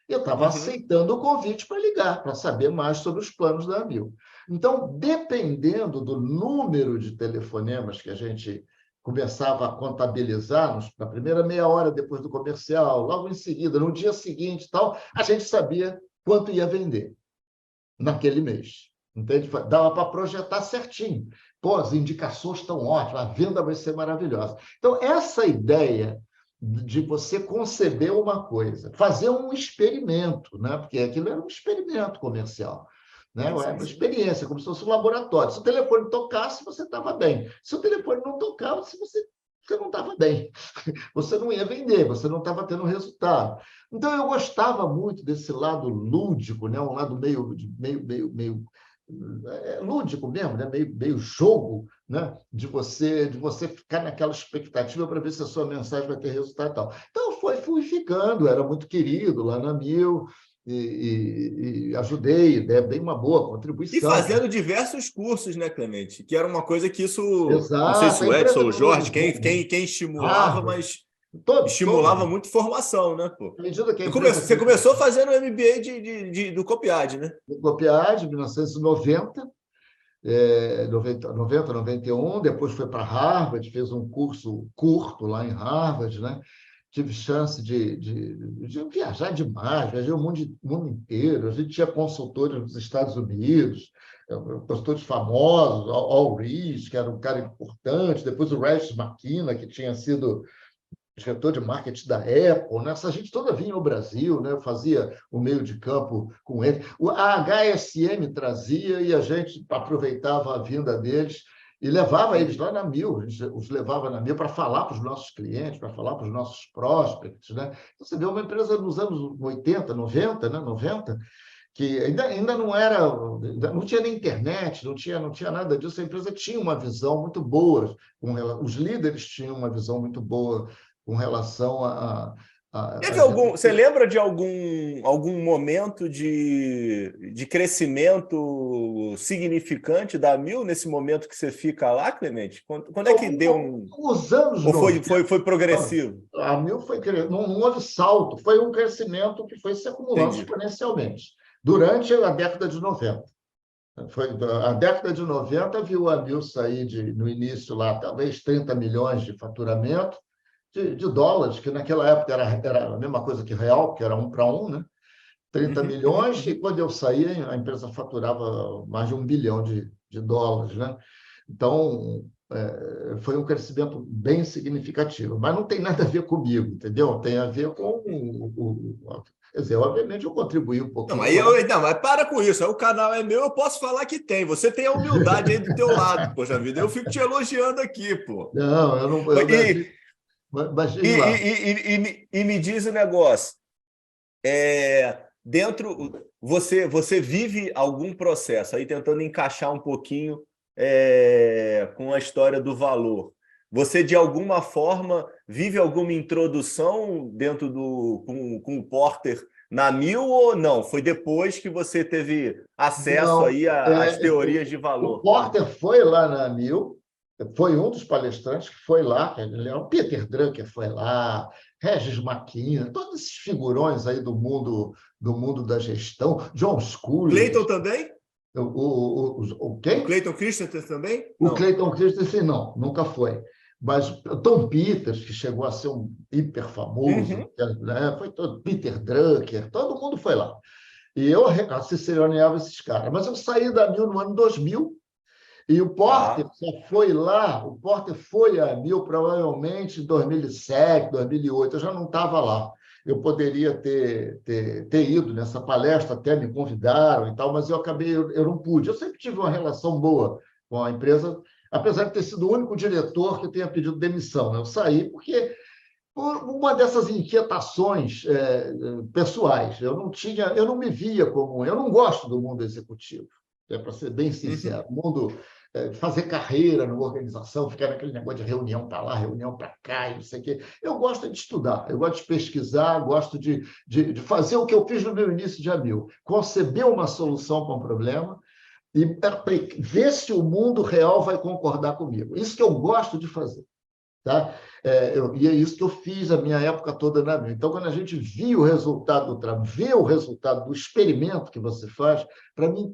eu estava aceitando o convite para ligar, para saber mais sobre os planos da Amil. Então, dependendo do número de telefonemas que a gente começava a contabilizar na primeira meia hora depois do comercial, logo em seguida, no dia seguinte, tal, a gente sabia quanto ia vender naquele mês. Entende? Dava para projetar certinho. Pô, as indicações estão ótimas, a venda vai ser maravilhosa. Então, essa ideia de você conceber uma coisa, fazer um experimento, né? Porque aquilo era um experimento comercial, né? Era uma experiência, como se fosse um laboratório. Se o telefone tocasse, você estava bem. Se o telefone não tocasse, você você não estava bem, você não ia vender, você não estava tendo resultado. Então, eu gostava muito desse lado lúdico, né? Um lado meio lúdico mesmo, né? Meio jogo, né? De você ficar naquela expectativa para ver se a sua mensagem vai ter resultado e tal. Então, fui ficando, era muito querido lá na Mil, e ajudei, né? Dei uma boa E contribuição. fazendo diversos cursos, né, Clemente? Que era uma coisa que isso, não sei se Exato, a o Edson empresa ou o Jorge, valorizou muito. quem estimulava, Harvard, mas estimulava todos. muito formação, né, pô? À medida que a empresa Você foi começou fazendo MBA do Copiade, né? copiar, em 1990, 90, 91, depois foi para Harvard, fez um curso curto lá em Harvard, né? Tive chance de viajar demais, viajei o mundo inteiro. A gente tinha consultores nos Estados Unidos, consultores famosos, Al Ries, que era um cara importante, depois o Rex McKenna, que tinha sido diretor de marketing da Apple, né? Essa gente toda vinha ao Brasil, né? Eu fazia o meio de campo com ele. A HSM trazia e a gente aproveitava a vinda deles e levava eles lá na Mil, a gente os levava na Mil para falar para os nossos clientes, para falar para os nossos prospects, né? Então, você vê uma empresa nos anos 80, 90, né? 90, que ainda não era, não tinha nem internet, não tinha nada disso. A empresa tinha uma visão muito boa, os líderes tinham uma visão muito boa com relação Teve às algum, você lembra de algum momento de crescimento significante da Mil nesse momento que você fica lá, Clemente? Quando é que deu um. os anos Ou 90. foi progressivo? A Mil foi não houve salto, foi um crescimento que foi se acumulando Entendi. exponencialmente durante a década de 90. A década de 90 viu a Mil sair no início lá, talvez 30 milhões de faturamento de dólares, que naquela época era a mesma coisa que real, que era 1 para 1, né? 30 Uhum, uhum, milhões, e uhum. quando eu saí, a empresa faturava mais de 1 bilhão de dólares, né? Então, foi um crescimento bem significativo, mas não tem nada a ver comigo, entendeu? Tem a ver com quer dizer, obviamente eu contribuí um Não, pouquinho aí mais. não, mas para com isso. Aí o canal é meu, eu posso falar que tem. Você tem a humildade aí do teu lado, poxa vida. Eu fico te elogiando aqui, pô. Não, eu não, eu, E, mas diga lá. e me diz o negócio. Dentro, você vive algum processo aí tentando encaixar um pouquinho com a história do valor. Você, de alguma forma, vive alguma introdução dentro com o Porter na Mil ou não? Foi depois que você teve acesso Não, aí às teorias de o valor? Porter foi lá na Mil, foi um dos palestrantes que foi lá, o Peter Drucker foi lá, Regis Maquina, todos esses figurões aí do mundo da gestão, John Cleiton Sculley, também? O quem? Cleiton Christensen também? O Não. Clayton Christensen não, nunca foi. Mas Tom Peters, que chegou a ser um hiper famoso, Uhum. né? Foi todo Peter Drucker, todo mundo foi lá. E eu assessoreava esses caras. Mas eu saí da Mil no ano 2000, e o Porter Tá. só foi lá, o Porter foi a Mil provavelmente em 2007, 2008, eu já não estava lá. Eu poderia ter ido nessa palestra, até me convidaram e tal, mas eu não pude. Eu sempre tive uma relação boa com a empresa, apesar de ter sido o único diretor que tenha pedido demissão. Eu saí porque por uma dessas inquietações pessoais. Eu não me via como, eu não gosto do mundo executivo, para ser bem Uhum. sincero. O mundo fazer carreira numa organização, ficar naquele negócio de reunião para lá, reunião para cá, e não sei o quê. Eu gosto de estudar, eu gosto de pesquisar, gosto de fazer o que eu fiz no meu início de Amil, conceber uma solução para um problema e ver se o mundo real vai concordar comigo. Isso que eu gosto de fazer. Tá? E é isso que eu fiz a minha época toda na minha. Então, quando a gente via o resultado do trabalho, vê o resultado do experimento que você faz, para mim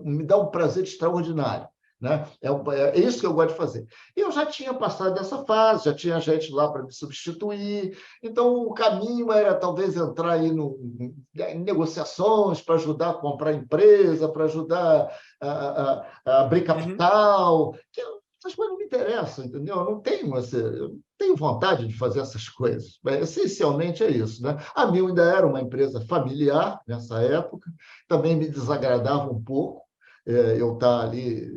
me dá um prazer extraordinário. Né? É isso que eu gosto de fazer. E eu já tinha passado dessa fase, já tinha gente lá para me substituir, então o caminho era talvez entrar aí em negociações para ajudar a comprar empresa, para ajudar a abrir Uhum. capital, essas coisas não me interessam, entendeu? Eu não tenho vontade de fazer essas coisas. Mas, essencialmente é isso. Né? A Mil ainda era uma empresa familiar nessa época, também me desagradava um pouco. eu estar ali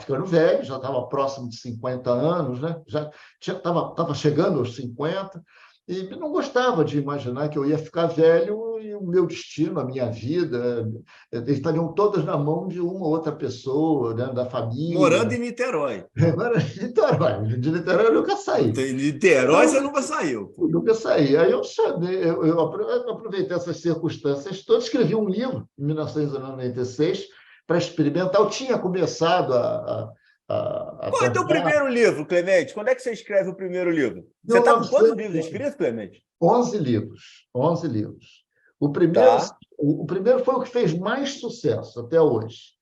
ficando velho, já estava próximo de 50 anos, né? Já estava chegando aos 50, e não gostava de imaginar que eu ia ficar velho e o meu destino, a minha vida, estariam todas na mão de uma ou outra pessoa, né, da Morando família. em Niterói. Agora, Niterói, de Niterói eu nunca saí. Em Niterói você Então, nunca saiu, eu pô. nunca saí. Aí eu chamei, eu aproveitei essas circunstâncias todas, escrevi um livro em 1996 para experimentar. Eu tinha começado a Qual é o teu tentar primeiro livro, Clemente? Quando é que você escreve o primeiro livro? Você está com quantos livros 1911 escritos, Clemente? livros, 11 livros. O primeiro, Tá. o primeiro foi o que fez mais sucesso até hoje.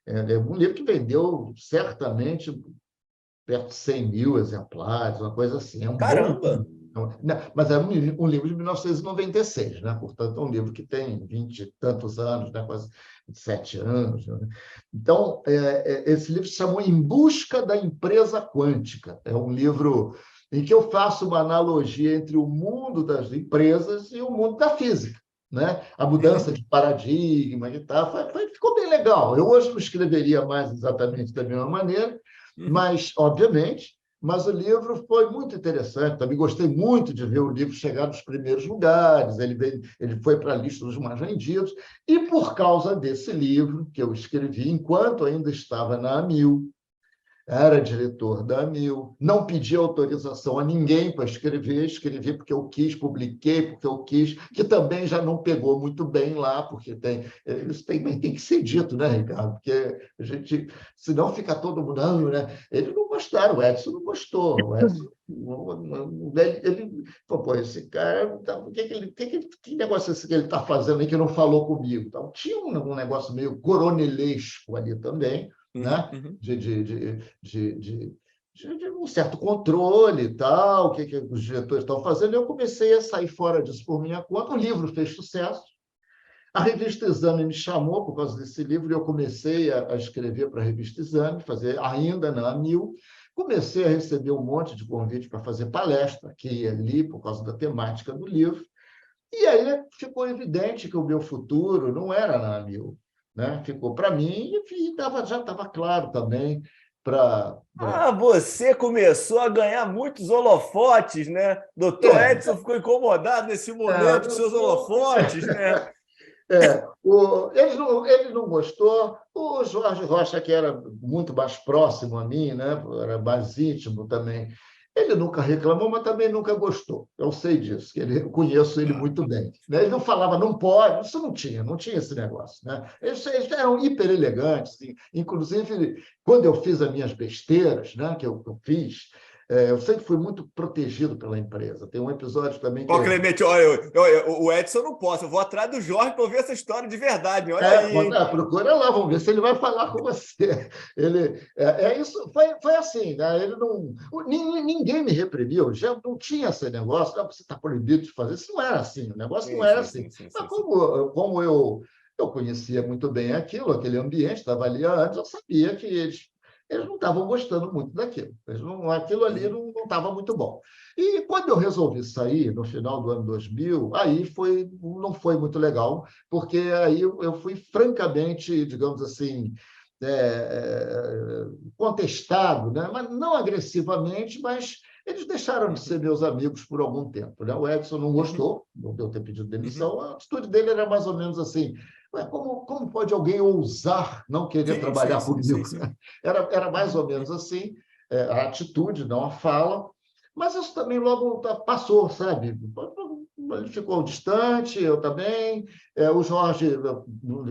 É um livro que vendeu certamente perto de 100 mil exemplares, uma coisa assim. É um bom Caramba! livro. Mas é um livro de 1996, né? Portanto, é um livro que tem 20 e tantos anos, né? Quase 27 anos. Né? Então, esse livro se chamou Em Busca da Empresa Quântica. É um livro em que eu faço uma analogia entre o mundo das empresas e o mundo da física. Né? A mudança Uhum, de paradigma e tal, ficou bem legal. Eu hoje não escreveria mais exatamente da mesma maneira, uhum. mas, obviamente, mas o livro foi muito interessante. Também gostei muito de ver o livro chegar nos primeiros lugares. Ele foi para a lista dos mais vendidos. E por causa desse livro, que eu escrevi enquanto ainda estava na Amil, era diretor da Amil, não pedi autorização a ninguém para escrever, escrevi porque eu quis, publiquei porque eu quis, que também já não pegou muito bem lá, porque isso tem que ser dito, né, Ricardo? Porque a gente, senão fica todo mundo, né? Eles não gostaram, o Edson não gostou, o Edson ele falou, pô, esse cara, que negócio é esse que ele está fazendo aí que não falou comigo? Então, tinha um negócio meio coronelesco ali também, Uhum, né? uhum. De um certo controle e tal, o que os diretores estão fazendo. Eu comecei a sair fora disso por minha conta. O livro fez sucesso. A revista Exame me chamou por causa desse livro e eu comecei a escrever para a revista Exame, fazer ainda na AMIL. Comecei a receber um monte de convite para fazer palestra aqui e ali, por causa da temática do livro. E aí ficou evidente que o meu futuro não era na AMIL. Né? Ficou para mim e já estava claro também para. Ah, você começou a ganhar muitos holofotes, né? Doutor É, Edson ficou incomodado nesse momento com é, seus holofotes, né? ele não gostou. O Jorge Rocha, que era muito mais próximo a mim, né? Era mais íntimo também, ele nunca reclamou, mas também nunca gostou. Eu sei disso, que eu conheço ele muito bem. Né? Ele não falava, não pode, isso não tinha esse negócio. Né? Eles eram hiper elegantes. Inclusive, quando eu fiz as minhas besteiras, né, que eu fiz, eu sempre fui muito protegido pela empresa. Tem um episódio também que Ó, Clemente, olha, o Edson eu não posso. Eu vou atrás do Jorge para ouvir essa história de verdade. Olha aí, hein? procura lá, vamos ver se ele vai falar com você. Isso, foi assim, né? Ele não, ninguém me reprimiu, já não tinha esse negócio, você está proibido de fazer. Isso não era assim, o negócio não Sim, era sim, assim. sim, sim, Mas sim, sim. como eu conhecia muito bem aquele ambiente, estava ali antes, eu sabia que eles não estavam gostando muito daquilo. Aquilo ali Uhum. não estava muito bom. E quando eu resolvi sair, no final do ano 2000, aí não foi muito legal, porque aí eu fui francamente, digamos assim, contestado, né? Mas não agressivamente, mas eles deixaram de ser Uhum. meus amigos por algum tempo. Né? O Edson não Uhum. gostou, não deu ter pedido Uhum. demissão, a atitude dele era mais ou menos assim: "Ué, como pode alguém ousar não querer Sim, sim, trabalhar sim, sim, comigo?" sim. Era mais Uhum. ou menos assim, a atitude, não a fala, mas isso também logo passou, sabe? Ele ficou distante, eu também. O Jorge,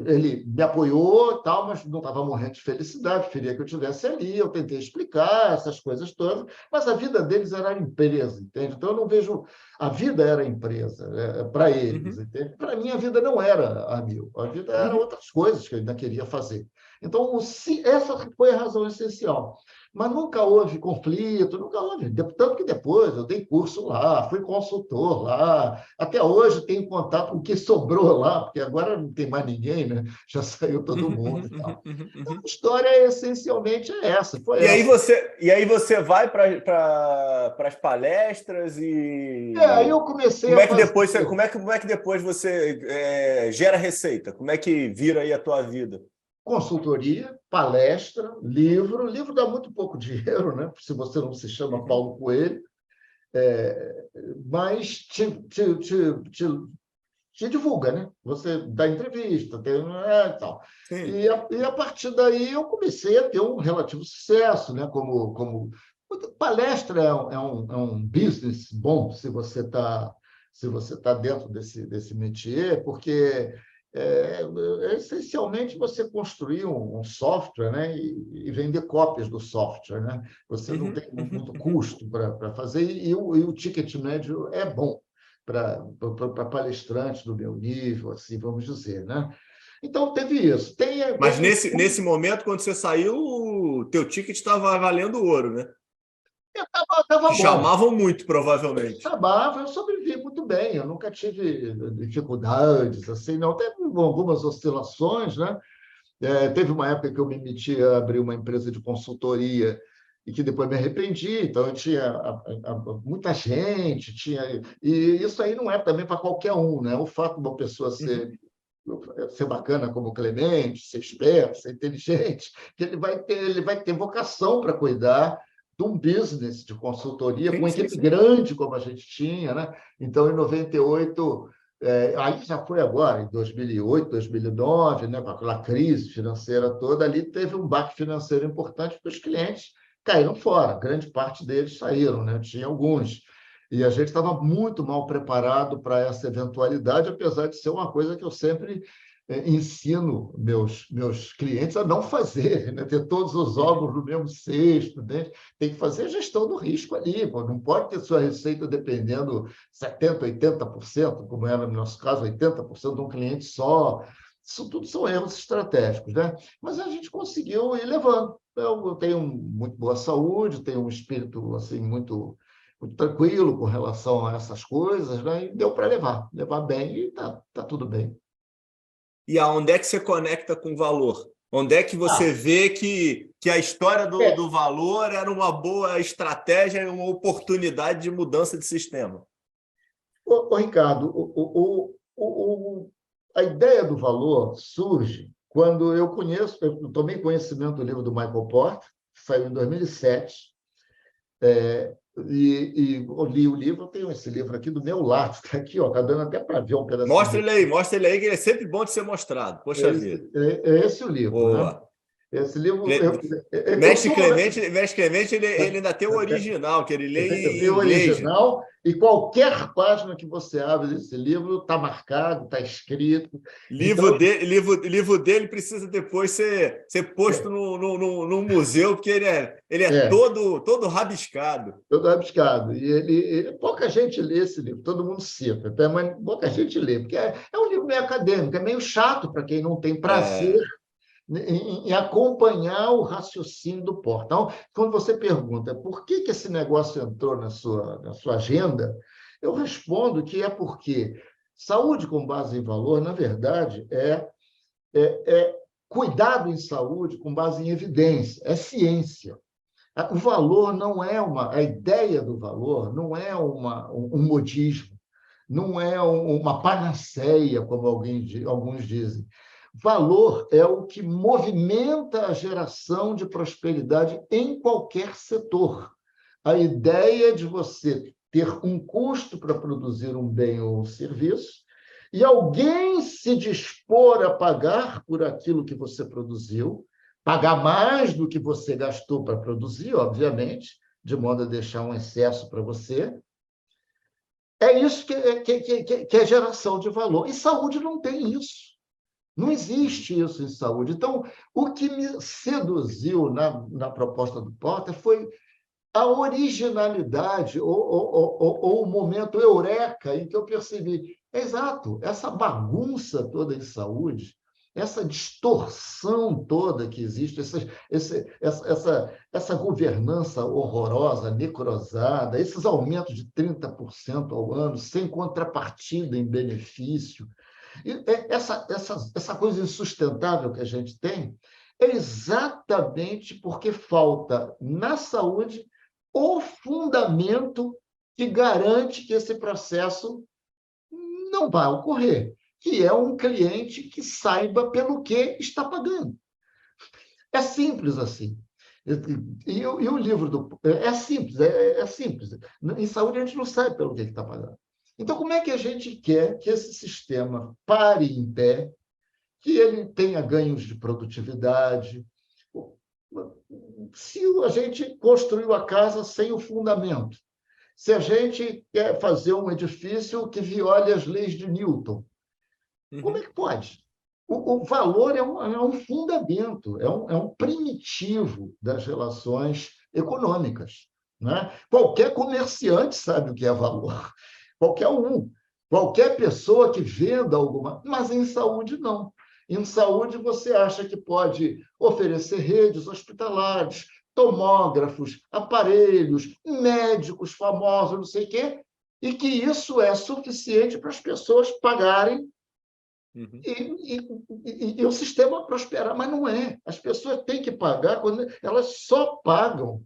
ele me apoiou, tal, mas não estava morrendo de felicidade, queria que eu estivesse ali. Eu tentei explicar essas coisas todas, mas a vida deles era a empresa, entende? Então eu não vejo. A vida era a empresa, para eles, Uhum. entende? Para mim, a vida não era a mil, a vida era Uhum. outras coisas que eu ainda queria fazer. Então, essa foi a razão essencial. Mas nunca houve conflito, nunca houve. Tanto que depois eu dei curso lá, fui consultor lá, até hoje tenho contato com o que sobrou lá, porque agora não tem mais ninguém, né? Já saiu todo Uhum. mundo e Uhum. tal. Uhum. Então, a Uhum. história essencialmente é essa, foi essa. E aí você vai para as palestras Aí e eu comecei como a é que fazer. depois como é que depois você gera receita? Como é que vira aí a tua vida? consultoria, palestra, livro. Livro dá muito pouco dinheiro, né? Se você não se chama Paulo Coelho, mas te divulga, né? Você dá entrevista, tem tal. Sim. E a partir daí eu comecei a ter um relativo sucesso, né? Como palestra é um business bom se você tá dentro desse métier, porque essencialmente você construir um software, né? E vender cópias do software, né? Você não tem muito custo para fazer, e o ticket médio é bom para palestrantes do meu nível, assim, vamos dizer, né? Então, teve isso. Mas nesse momento, quando você saiu, o teu ticket estava valendo ouro, né? Estava Te bom. chamavam muito, provavelmente. Eu sobrevivi muito bem, eu nunca tive dificuldades, assim, não. Teve algumas oscilações, né? Teve uma época que eu me meti a abrir uma empresa de consultoria e que depois me arrependi, então eu tinha muita gente, e isso aí não é também para qualquer um, né? O fato de uma pessoa ser bacana como o Clemente, ser esperto, ser inteligente, que ele vai ter vocação para cuidar de um business de consultoria com Sim, uma sim, equipe sim. grande como a gente tinha, né? Então, em 98, aí já foi agora, em 2008, 2009, né, com aquela crise financeira toda, ali teve um baque financeiro importante porque os clientes caíram fora, grande parte deles saíram, né? Tinha alguns. E a gente estava muito mal preparado para essa eventualidade, apesar de ser uma coisa que eu sempre ensino meus clientes a não fazer, né? Ter todos os ovos no mesmo cesto, né? Tem que fazer a gestão do risco ali, pô. Não pode ter sua receita dependendo 70%, 80%, como era no nosso caso, 80% de um cliente só. Isso tudo são erros estratégicos, né? Mas a gente conseguiu ir levando. Eu tenho muito boa saúde, tenho um espírito assim muito tranquilo com relação a essas coisas, né? E deu para levar bem e tá tudo bem. E aonde é que você conecta com o valor? Onde é que você Ah, vê que a história é, do valor era uma boa estratégia e uma oportunidade de mudança de sistema? Ricardo, a ideia do valor surge quando eu tomei conhecimento do livro do Michael Porter, que saiu em 2007, e eu li o livro. Eu tenho esse livro aqui do meu lado, está aqui, está dando até para ver um pedacinho. Mostra ele aí, que ele é sempre bom de ser mostrado. Poxa vida. É esse o livro, né? Boa. Esse livro, eu sou Mestre Clemente, ele ainda tem o original, que ele eu lê tenho em o inglês. original, e qualquer página que você abre desse livro está marcado, está escrito. Então, Livro dele precisa depois ser posto no museu, porque ele é é, todo rabiscado. todo rabiscado. E pouca gente lê esse livro, todo mundo cita, até, mas pouca gente lê, porque é um livro meio acadêmico, é meio chato para quem não tem prazer É, em acompanhar o raciocínio do Porta. Então, quando você pergunta por que esse negócio entrou na sua agenda, eu respondo que é porque saúde com base em valor, na verdade, é cuidado em saúde com base em evidência, é ciência. O valor não é a ideia do valor não é um modismo, não é uma panaceia, como alguns dizem. Valor é o que movimenta a geração de prosperidade em qualquer setor. A ideia de você ter um custo para produzir um bem ou um serviço e alguém se dispor a pagar por aquilo que você produziu, pagar mais do que você gastou para produzir, obviamente, de modo a deixar um excesso para você. É isso que é geração de valor. E saúde não tem isso. Não existe isso em saúde. Então, o que me seduziu na proposta do Porter foi a originalidade ou o momento eureka em que eu percebi, exato, essa bagunça toda em saúde, essa distorção toda que existe, essa governança horrorosa, necrosada, esses aumentos de 30% ao ano, sem contrapartida em benefício, e essa coisa insustentável que a gente tem é exatamente porque falta na saúde o fundamento que garante que esse processo não vai ocorrer, que é um cliente que saiba pelo que está pagando. É simples assim. E o livro é simples, é simples. Em saúde a gente não sabe pelo que está pagando. Então, como é que a gente quer que esse sistema pare em pé, que ele tenha ganhos de produtividade? Se a gente construiu a casa sem o fundamento, se a gente quer fazer um edifício que viole as leis de Newton, como é que pode? O valor é um fundamento, é um primitivo das relações econômicas. Né? Qualquer comerciante sabe o que é valor, qualquer um, qualquer pessoa que venda alguma, mas em saúde não. Em saúde você acha que pode oferecer redes hospitalares, tomógrafos, aparelhos, médicos famosos, não sei o quê, e que isso é suficiente para as pessoas pagarem Uhum. e o sistema prosperar, mas não é. As pessoas têm que pagar quando elas só pagam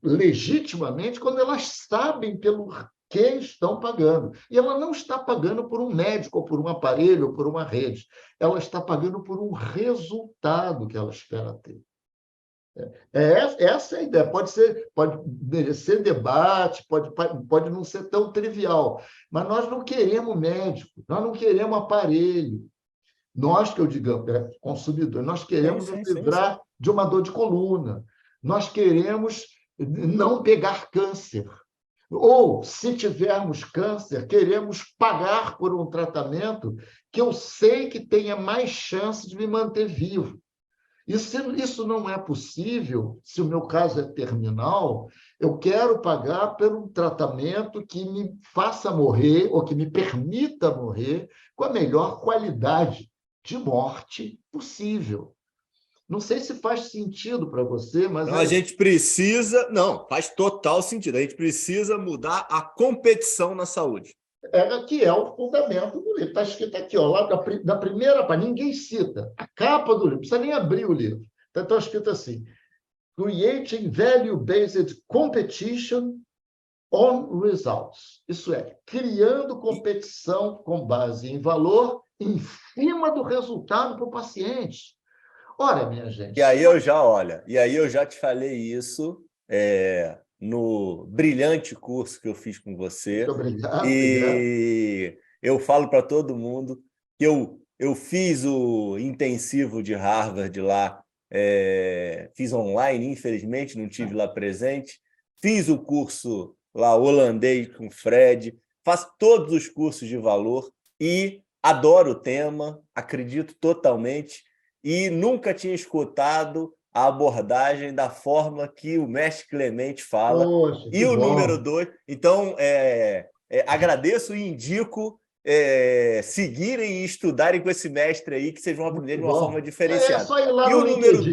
legitimamente quando elas sabem pelo que estão pagando. E ela não está pagando por um médico, ou por um aparelho, ou por uma rede. Ela está pagando por um resultado que ela espera ter. Essa é a ideia. Pode merecer debate, pode não ser tão trivial, mas nós não queremos médico, nós não queremos aparelho. Nós, que eu digo, consumidor, nós Sim, queremos nos sim, sim, sim. livrar de uma dor de coluna, nós queremos não pegar câncer. Ou, se tivermos câncer, queremos pagar por um tratamento que eu sei que tenha mais chance de me manter vivo. E se isso não é possível, se o meu caso é terminal, eu quero pagar por um tratamento que me faça morrer, ou que me permita morrer, com a melhor qualidade de morte possível. Não sei se faz sentido para você, mas Então, a gente precisa. Não, faz total sentido. A gente precisa mudar a competição na saúde. que é o fundamento do livro. Está escrito aqui, ó, lá da primeira página, ninguém cita. A capa do livro, não precisa nem abrir o livro. Está escrito assim: Creating Value-Based Competition on Results. Isso é, criando competição com base em valor em cima do resultado para o paciente. Ora, minha gente, E aí eu já, olha, e aí eu já te falei isso no brilhante curso que eu fiz com você. muito obrigado, obrigado. E eu falo para todo mundo que eu fiz o intensivo de Harvard lá, fiz online, infelizmente, não tive lá presente. Fiz o curso lá holandês com o Fred, faço todos os cursos de valor e adoro o tema, acredito totalmente e nunca tinha escutado a abordagem da forma que o mestre Clemente fala. Poxa, E que o número bom. 2, então, agradeço e indico seguirem e estudarem com esse mestre aí, que vocês vão aprender Muito de uma forma bom. É diferenciada. só ir lá E no LinkedIn.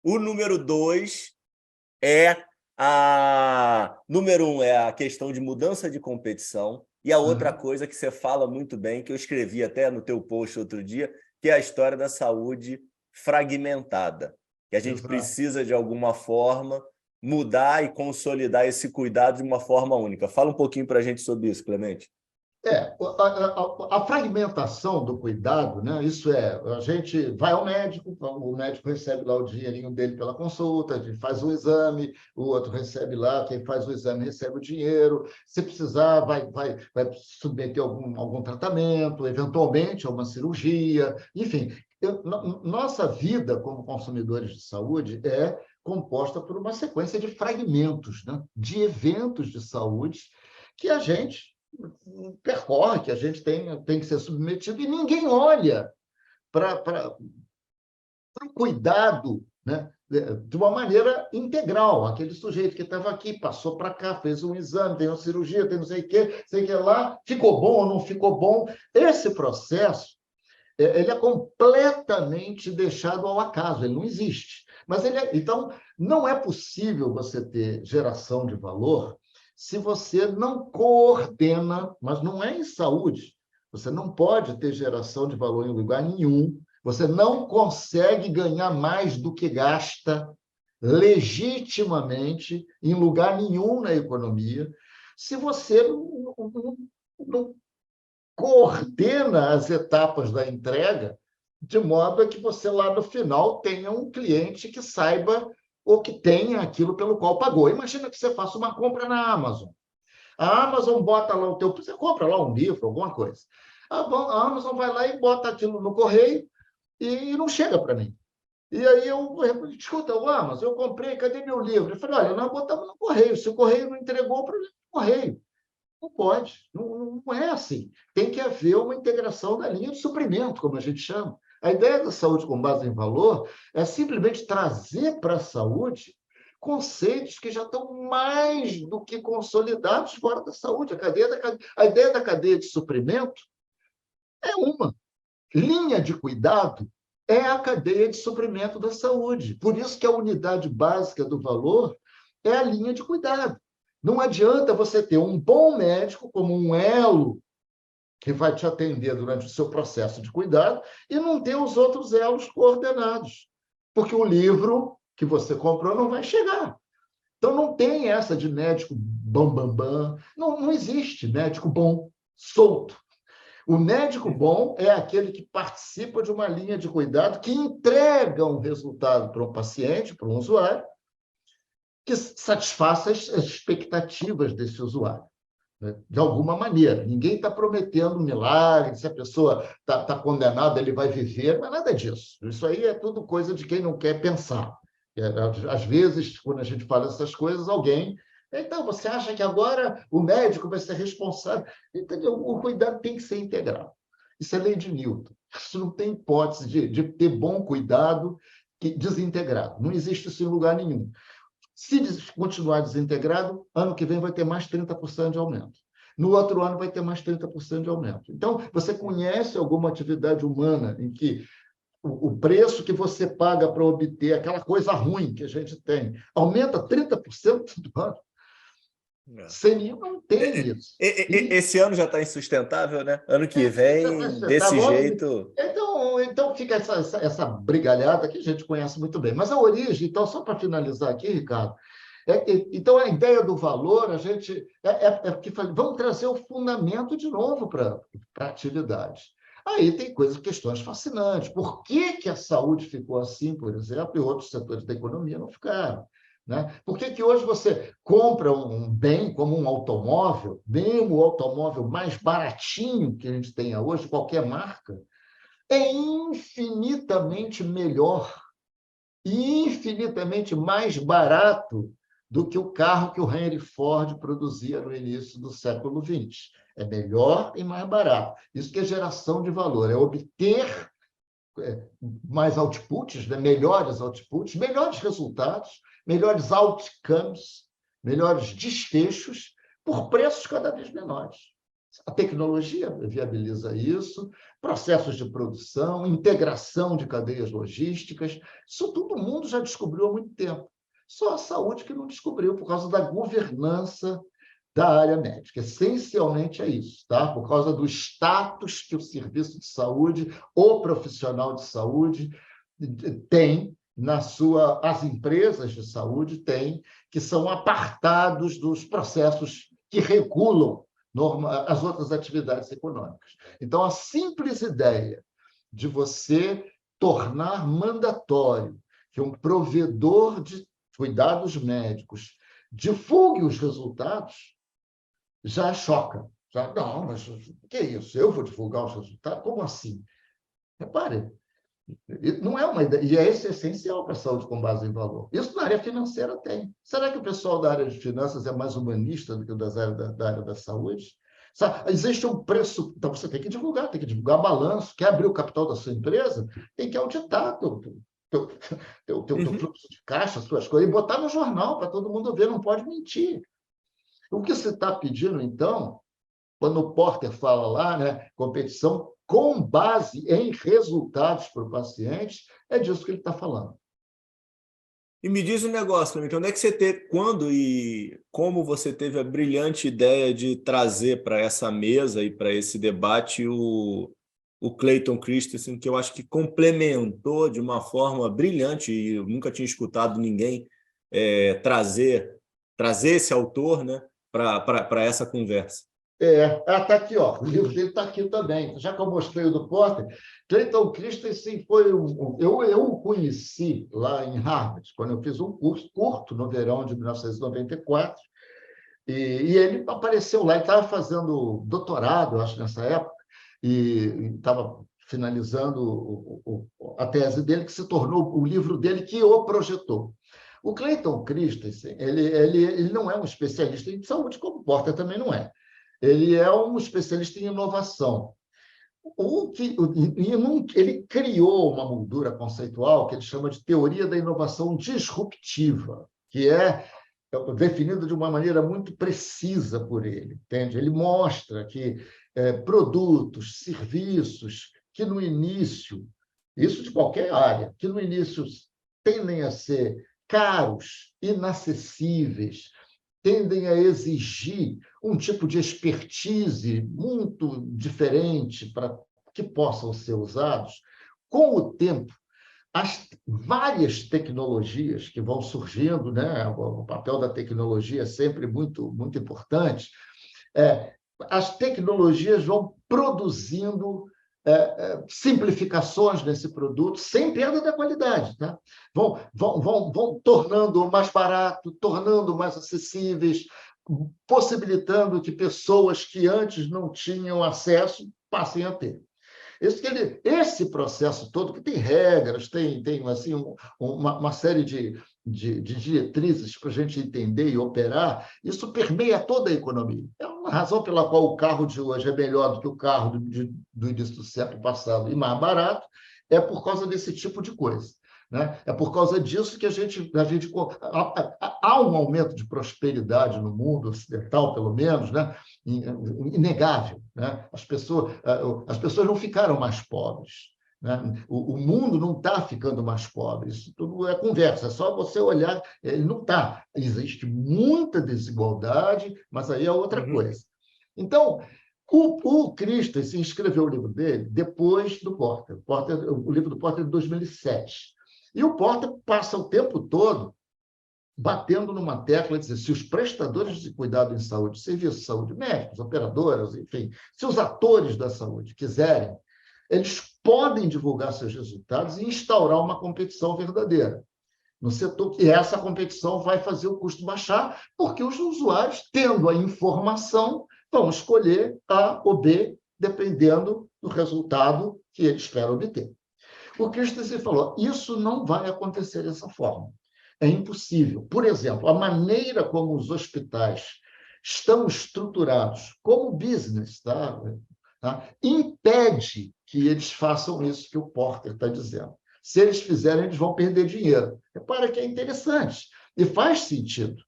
o número dois é número um é a questão de mudança de competição, e a outra Uhum. coisa que você fala muito bem, que eu escrevi até no teu post outro dia, que é a história da saúde fragmentada, que a gente Exato. precisa, de alguma forma, mudar e consolidar esse cuidado de uma forma única. Fala um pouquinho para a gente sobre isso, Clemente. A fragmentação do cuidado, né? Isso é, a gente vai ao médico, o médico recebe lá o dinheirinho dele pela consulta, a gente faz o exame, o outro recebe lá, quem faz o exame recebe o dinheiro, se precisar, vai submeter algum tratamento, eventualmente a uma cirurgia, enfim. Nossa vida como consumidores de saúde é composta por uma sequência de fragmentos, né? De eventos de saúde que a gente percorre, que a gente tem que ser submetido, e ninguém olha para o cuidado, né? De uma maneira integral. Aquele sujeito que estava aqui, passou para cá, fez um exame, tem uma cirurgia, tem não sei o que, sei que lá, ficou bom ou não ficou bom. Esse processo ele é completamente deixado ao acaso, ele não existe. Mas então, não é possível você ter geração de valor se você não coordena, mas não é em saúde. Você não pode ter geração de valor em lugar nenhum. Você não consegue ganhar mais do que gasta legitimamente em lugar nenhum na economia se você não coordena as etapas da entrega de modo a que você lá no final tenha um cliente que saiba ou que tenha aquilo pelo qual pagou. Imagina que você faça uma compra na Amazon. A Amazon bota lá o teu... Você compra lá um livro, alguma coisa. A Amazon vai lá e bota aquilo no correio e não chega para mim. E aí escuta, Amazon, eu comprei, cadê meu livro? Eu falei, olha, nós botamos no correio. Se o correio não entregou, o problema é o correio. Não pode, não é assim. Tem que haver uma integração na linha de suprimento, como a gente chama. A ideia da saúde com base em valor é simplesmente trazer para a saúde conceitos que já estão mais do que consolidados fora da saúde. A ideia da cadeia de suprimento é uma. Linha de cuidado é a cadeia de suprimento da saúde. Por isso que a unidade básica do valor é a linha de cuidado. Não adianta você ter um bom médico como um elo que vai te atender durante o seu processo de cuidado e não ter os outros elos coordenados, porque o livro que você comprou não vai chegar. Então, não tem essa de médico bam, bam, bam. Não existe médico bom, solto. O médico bom é aquele que participa de uma linha de cuidado que entrega um resultado para um paciente, para um usuário, que satisfaça as expectativas desse usuário, né? De alguma maneira. Ninguém está prometendo um milagre, se a pessoa está condenada, ele vai viver, não é nada disso. Isso aí é tudo coisa de quem não quer pensar. Às vezes, quando a gente fala essas coisas, alguém... Então, você acha que agora o médico vai ser responsável? Entendeu? O cuidado tem que ser integral. Isso é lei de Newton. Isso não tem hipótese de ter bom cuidado desintegrado. Não existe isso em lugar nenhum. Se continuar desintegrado, ano que vem vai ter mais 30% de aumento. No outro ano vai ter mais 30% de aumento. Então, você conhece alguma atividade humana em que o preço que você paga para obter aquela coisa ruim que a gente tem aumenta 30% do ano? Sem nenhum, não tem isso. Esse ano já está insustentável, né? Ano que vem, desse jeito... Então fica essa brigalhada que a gente conhece muito bem. Mas a origem, então, só para finalizar aqui, Ricardo, então a ideia do valor, a gente que vamos trazer o fundamento de novo para a atividade. Aí tem questões fascinantes. Por que a saúde ficou assim, por exemplo, e outros setores da economia não ficaram? Né? Por que hoje você compra um bem como um automóvel, mesmo o automóvel mais baratinho que a gente tenha hoje, qualquer marca, é infinitamente melhor e infinitamente mais barato do que o carro que o Henry Ford produzia no início do século XX. É melhor e mais barato. Isso que é geração de valor, é obter mais outputs, né? Melhores outputs, melhores resultados, melhores outcomes, melhores desfechos, por preços cada vez menores. A tecnologia viabiliza isso, processos de produção, integração de cadeias logísticas, isso todo mundo já descobriu há muito tempo. Só a saúde que não descobriu, por causa da governança da área médica. Essencialmente é isso, tá? Por causa do status que o serviço de saúde, o profissional de saúde tem as empresas de saúde têm, que são apartados dos processos que regulam as outras atividades econômicas. Então, a simples ideia de você tornar mandatório que um provedor de cuidados médicos divulgue os resultados já choca. Não, mas o que é isso? Eu vou divulgar os resultados? Como assim? Repare, não é uma ideia, e isso é essencial para a saúde com base em valor. Isso na área financeira tem. Será que o pessoal da área de finanças é mais humanista do que o da área da saúde? Sabe? Existe um preço, então você tem que divulgar balanço. Quer abrir o capital da sua empresa? Tem que auditar teu fluxo de caixa, suas coisas, e botar no jornal para todo mundo ver, não pode mentir. O que você está pedindo, então, quando o Porter fala lá, né, competição com base em resultados para o paciente, é disso que ele está falando. E me diz um negócio para mim, onde é que você teve, quando e como você teve a brilhante ideia de trazer para essa mesa e para esse debate o Clayton Christensen, que eu acho que complementou de uma forma brilhante, e eu nunca tinha escutado ninguém trazer esse autor, né, para essa conversa. Está aqui, ó. O livro dele está aqui também. Já que eu mostrei o do Porter, Clayton Christensen foi eu o conheci lá em Harvard, quando eu fiz um curso curto no verão de 1994, e ele apareceu lá, ele estava fazendo doutorado, acho, nessa época, e estava finalizando a tese dele, que se tornou o livro dele que o projetou. O Clayton Christensen, ele não é um especialista em saúde, como o Porter também não é. Ele é um especialista em inovação. Ele criou uma moldura conceitual que ele chama de teoria da inovação disruptiva, que é definida de uma maneira muito precisa por ele, entende? Ele mostra que produtos, serviços que no início, isso de qualquer área, que no início tendem a ser caros, inacessíveis, tendem a exigir um tipo de expertise muito diferente para que possam ser usados. Com o tempo, as várias tecnologias que vão surgindo, né? O papel da tecnologia é sempre muito, muito importante, as tecnologias vão produzindo simplificações nesse produto sem perda da qualidade. Tá? Vão tornando mais barato, tornando mais acessíveis, possibilitando que pessoas que antes não tinham acesso passem a ter. Esse processo todo, que tem regras, tem assim, uma série de diretrizes para a gente entender e operar, isso permeia toda a economia. É uma razão pela qual o carro de hoje é melhor do que o carro do início do século passado e mais barato, é por causa desse tipo de coisa. Né? É por causa disso que há um aumento de prosperidade no mundo ocidental, pelo menos, né? Inegável. Né? As pessoas não ficaram mais pobres. Né? O mundo não está ficando mais pobre. Isso tudo é conversa, é só você olhar. Ele não está. Existe muita desigualdade, mas aí é outra coisa. Então, o Christensen escreveu o livro dele depois do Porter. O livro do Porter é de 2007. E o Porter passa o tempo todo batendo numa tecla, dizer, se os prestadores de cuidado em saúde, serviços de saúde, médicos, operadoras, enfim, se os atores da saúde quiserem, eles podem divulgar seus resultados e instaurar uma competição verdadeira no setor. E essa competição vai fazer o custo baixar, porque os usuários, tendo a informação, vão escolher A ou B, dependendo do resultado que eles esperam obter. O Christensen falou, isso não vai acontecer dessa forma. É impossível. Por exemplo, a maneira como os hospitais estão estruturados como business, tá? Impede que eles façam isso que o Porter está dizendo. Se eles fizerem, eles vão perder dinheiro. Repara que é interessante e faz sentido.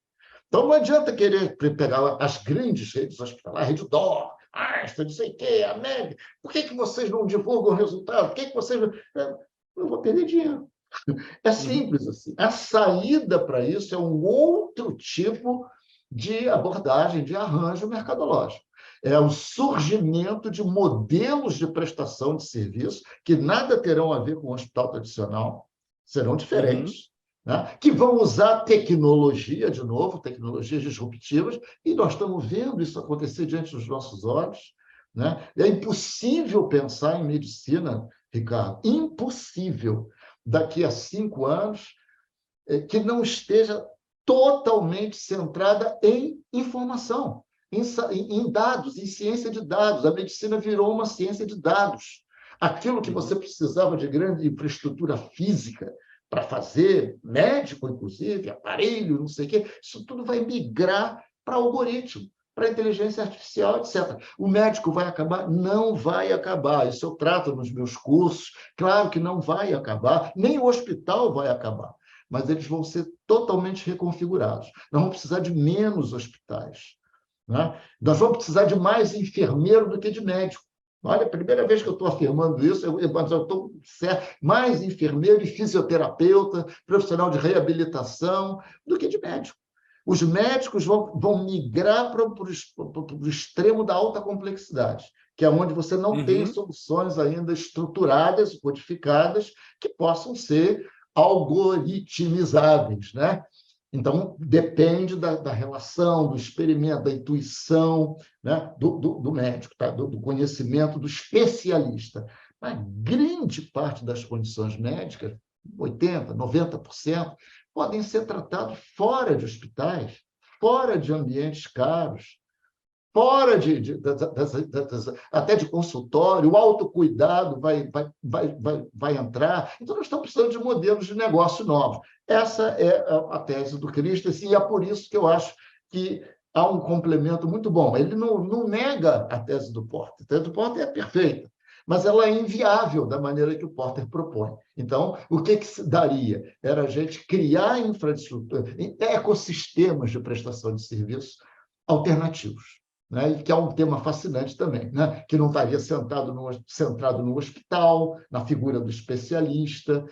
Então, não adianta querer pegar as grandes redes hospitalares, a Rede Dor, Einstein, não sei o quê, a Meg. Por que vocês não divulgam o resultado? Por que vocês não... Eu vou perder dinheiro. É simples assim. A saída para isso é um outro tipo de abordagem, de arranjo mercadológico. É o surgimento de modelos de prestação de serviço que nada terão a ver com o hospital tradicional, serão diferentes, né? Que vão usar tecnologia, de novo, tecnologias disruptivas, e nós estamos vendo isso acontecer diante dos nossos olhos. Né? É impossível pensar em medicina, Ricardo, impossível, daqui a 5 anos, que não esteja totalmente centrada em informação, em dados, em ciência de dados. A medicina virou uma ciência de dados. Aquilo que você precisava de grande infraestrutura física para fazer, médico, inclusive, aparelho, não sei o quê, isso tudo vai migrar para algoritmo, para inteligência artificial, etc. O médico vai acabar? Não vai acabar. Isso eu trato nos meus cursos. Claro que não vai acabar, nem o hospital vai acabar, mas eles vão ser totalmente reconfigurados. Nós vamos precisar de menos hospitais. Né? Nós vamos precisar de mais enfermeiro do que de médico. Olha, a primeira vez que eu estou afirmando isso, eu estou certo, mais enfermeiro e fisioterapeuta, profissional de reabilitação, do que de médico. Os médicos vão migrar para o extremo da alta complexidade, que é onde você não tem soluções ainda estruturadas, codificadas, que possam ser algoritmizáveis. Né? Então, depende da relação, do experimento, da intuição, né? do médico, tá? do conhecimento do especialista. Mas grande parte das condições médicas, 80%, 90%, podem ser tratados fora de hospitais, fora de ambientes caros, fora até de consultório, o autocuidado vai entrar. Então, nós estamos precisando de modelos de negócio novos. Essa é a tese do Christensen, e é por isso que eu acho que há um complemento muito bom. Ele não nega a tese do Porter. A tese do Porter é perfeita, mas ela é inviável da maneira que o Porter propõe. Então, o que se daria? Era a gente criar infraestrutura, ecossistemas de prestação de serviços alternativos. Né? E que é um tema fascinante também, né? Que não estaria centrado no hospital, na figura do especialista,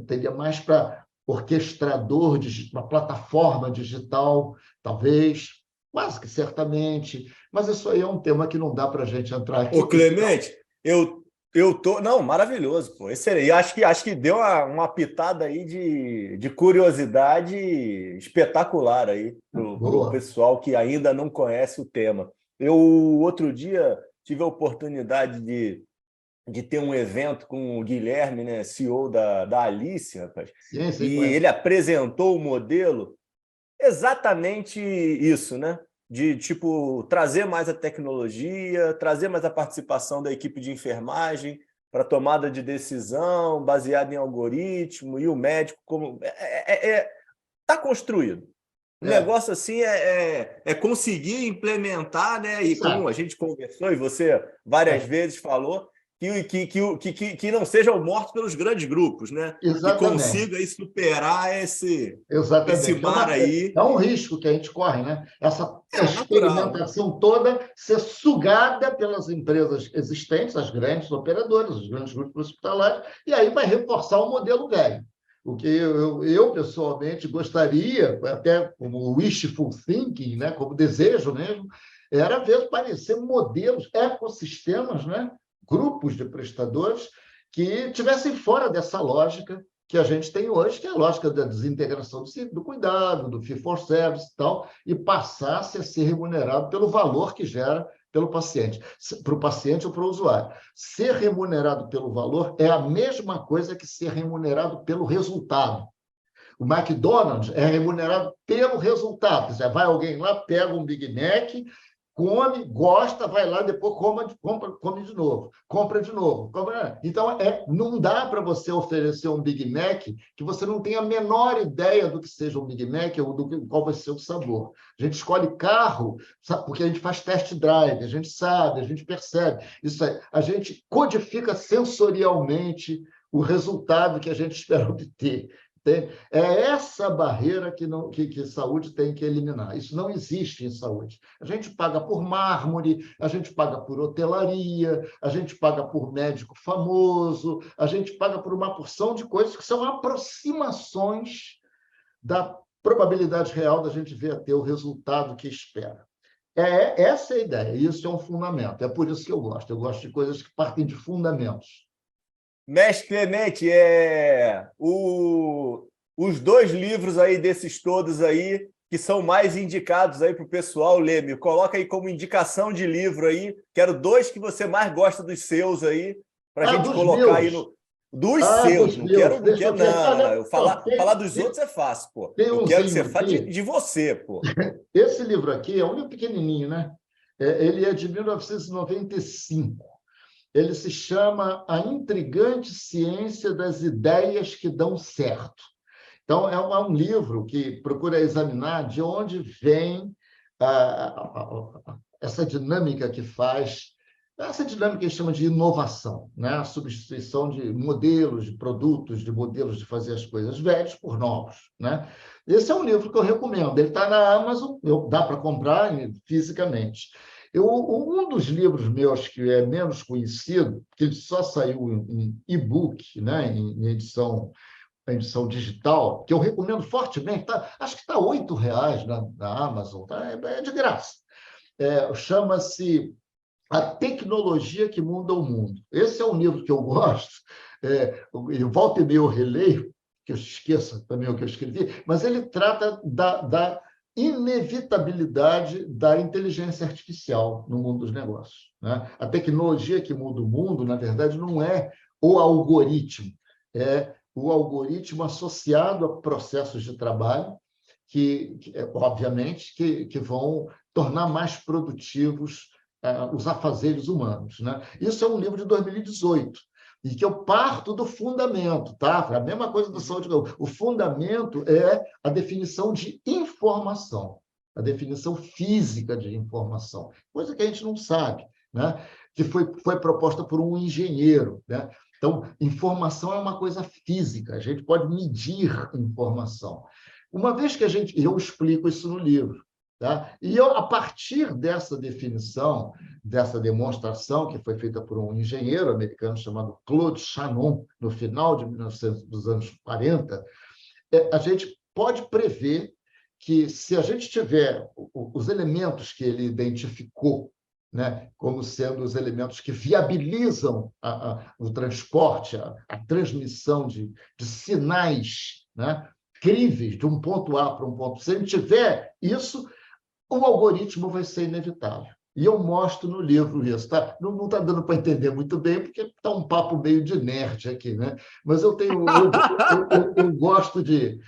teria mais para orquestrador, uma plataforma digital, talvez, quase que certamente, mas isso aí é um tema que não dá para a gente entrar aqui. Ô, Clemente, eu tô. Não, maravilhoso, pô. Excelente. E acho que deu uma pitada aí de curiosidade espetacular aí para o pessoal que ainda não conhece o tema. Eu, outro dia, tive a oportunidade de ter um evento com o Guilherme, né, CEO da Alice, rapaz. Sim, E ele apresentou o modelo exatamente isso, né? De tipo trazer mais a tecnologia, trazer mais a participação da equipe de enfermagem para tomada de decisão baseada em algoritmo, e o médico como tá construído. O negócio assim é conseguir implementar, né? E como a gente conversou e você várias vezes falou, que não sejam mortos pelos grandes grupos, né? Exatamente. Que consiga aí superar esse mar aí. É um risco que a gente corre, né? Essa experimentação toda ser sugada pelas empresas existentes, as grandes operadoras, os grandes grupos hospitalares, e aí vai reforçar o modelo velho. O que eu pessoalmente gostaria, até como wishful thinking, né? Como desejo mesmo, era ver aparecer modelos, ecossistemas, né? Grupos de prestadores que tivessem fora dessa lógica que a gente tem hoje, que é a lógica da desintegração do cuidado, do fee-for-service e tal, e passasse a ser remunerado pelo valor que gera pelo paciente, para o paciente ou para o usuário. Ser remunerado pelo valor é a mesma coisa que ser remunerado pelo resultado. O McDonald's é remunerado pelo resultado. Já vai alguém lá, pega um Big Mac, come, gosta, vai lá, depois come de novo, compra de novo. Então, não dá para você oferecer um Big Mac que você não tem a menor ideia do que seja um Big Mac ou qual vai ser o sabor. A gente escolhe carro, sabe, porque a gente faz test drive, a gente sabe, a gente percebe. Isso aí, a gente codifica sensorialmente o resultado que a gente espera obter. É essa barreira que saúde tem que eliminar. Isso não existe em saúde. A gente paga por mármore, a gente paga por hotelaria, a gente paga por médico famoso, a gente paga por uma porção de coisas que são aproximações da probabilidade real da gente vir a ter o resultado que espera. Essa é a ideia, e isso é um fundamento. É por isso que eu gosto. Eu gosto de coisas que partem de fundamentos. Mestre Clemente, os dois livros aí desses todos aí que são mais indicados aí para o pessoal ler, me coloca aí como indicação de livro aí. Quero dois que você mais gosta dos seus aí, para a gente colocar meus. Aí no. Dos seus, não quero, não. Falar dos outros é fácil, pô. Eu quero que você fale de você, pô. Esse livro aqui é um livro pequenininho, né? Ele é de 1995. Ele se chama A Intrigante Ciência das Ideias que Dão Certo. Então, é um livro que procura examinar de onde vem essa dinâmica essa dinâmica que a gente chama de inovação, né? A substituição de modelos, de produtos, de modelos de fazer as coisas velhos por novos, né? Esse é um livro que eu recomendo. Ele está na Amazon, dá para comprar fisicamente. Um dos livros meus que é menos conhecido, que ele só saiu em e-book, né? em edição digital, que eu recomendo fortemente, acho que está R$ 8 na Amazon, é de graça. Chama-se A Tecnologia que Muda o Mundo. Esse é um livro que eu gosto, e volta e meia eu releio, que eu esqueça também o que eu escrevi, mas ele trata da inevitabilidade da inteligência artificial no mundo dos negócios, né? A tecnologia que muda o mundo, na verdade, não é o algoritmo, é o algoritmo associado a processos de trabalho obviamente, que vão tornar mais produtivos os afazeres humanos, né? Isso é um livro de 2018, e que eu parto do fundamento, tá? A mesma coisa do saúde. O fundamento é a definição de informação, a definição física de informação, coisa que a gente não sabe, né? Que foi proposta por um engenheiro, né? Então, informação é uma coisa física, a gente pode medir informação. Uma vez que eu explico isso no livro, tá? E eu, a partir dessa definição, dessa demonstração que foi feita por um engenheiro americano chamado Claude Shannon, no final dos anos 40, a gente pode prever que, se a gente tiver os elementos que ele identificou, né, como sendo os elementos que viabilizam o transporte, a transmissão de sinais, né, críveis de um ponto A para um ponto B, se ele tiver isso, o algoritmo vai ser inevitável. E eu mostro no livro isso, tá? Não está dando para entender muito bem, porque está um papo meio de nerd aqui, né? Mas eu gosto de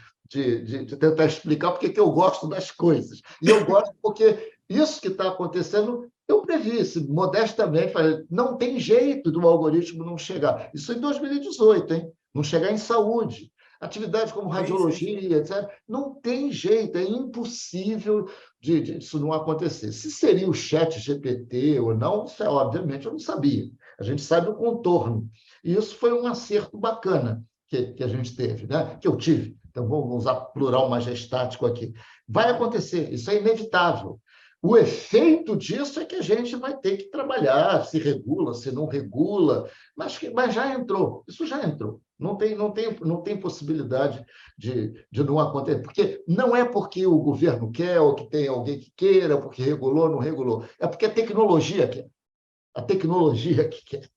tentar explicar porque que eu gosto das coisas. E eu gosto porque isso que está acontecendo, eu previ, modestamente, falei, não tem jeito do algoritmo não chegar. Isso em 2018, hein? Não chegar em saúde. Atividades como radiologia, etc., não tem jeito, é impossível disso não acontecer. Se seria o chat GPT ou não, isso obviamente eu não sabia. A gente sabe o contorno. E isso foi um acerto bacana que a gente teve, né? Que eu tive. Então, vamos usar plural majestático aqui. Vai acontecer, isso é inevitável. O efeito disso é que a gente vai ter que trabalhar, se regula, se não regula, mas já entrou, isso já entrou. Não tem possibilidade de não acontecer. Porque não é porque o governo quer, ou que tem alguém que queira, porque regulou, não regulou. É porque a tecnologia quer. A tecnologia que quer.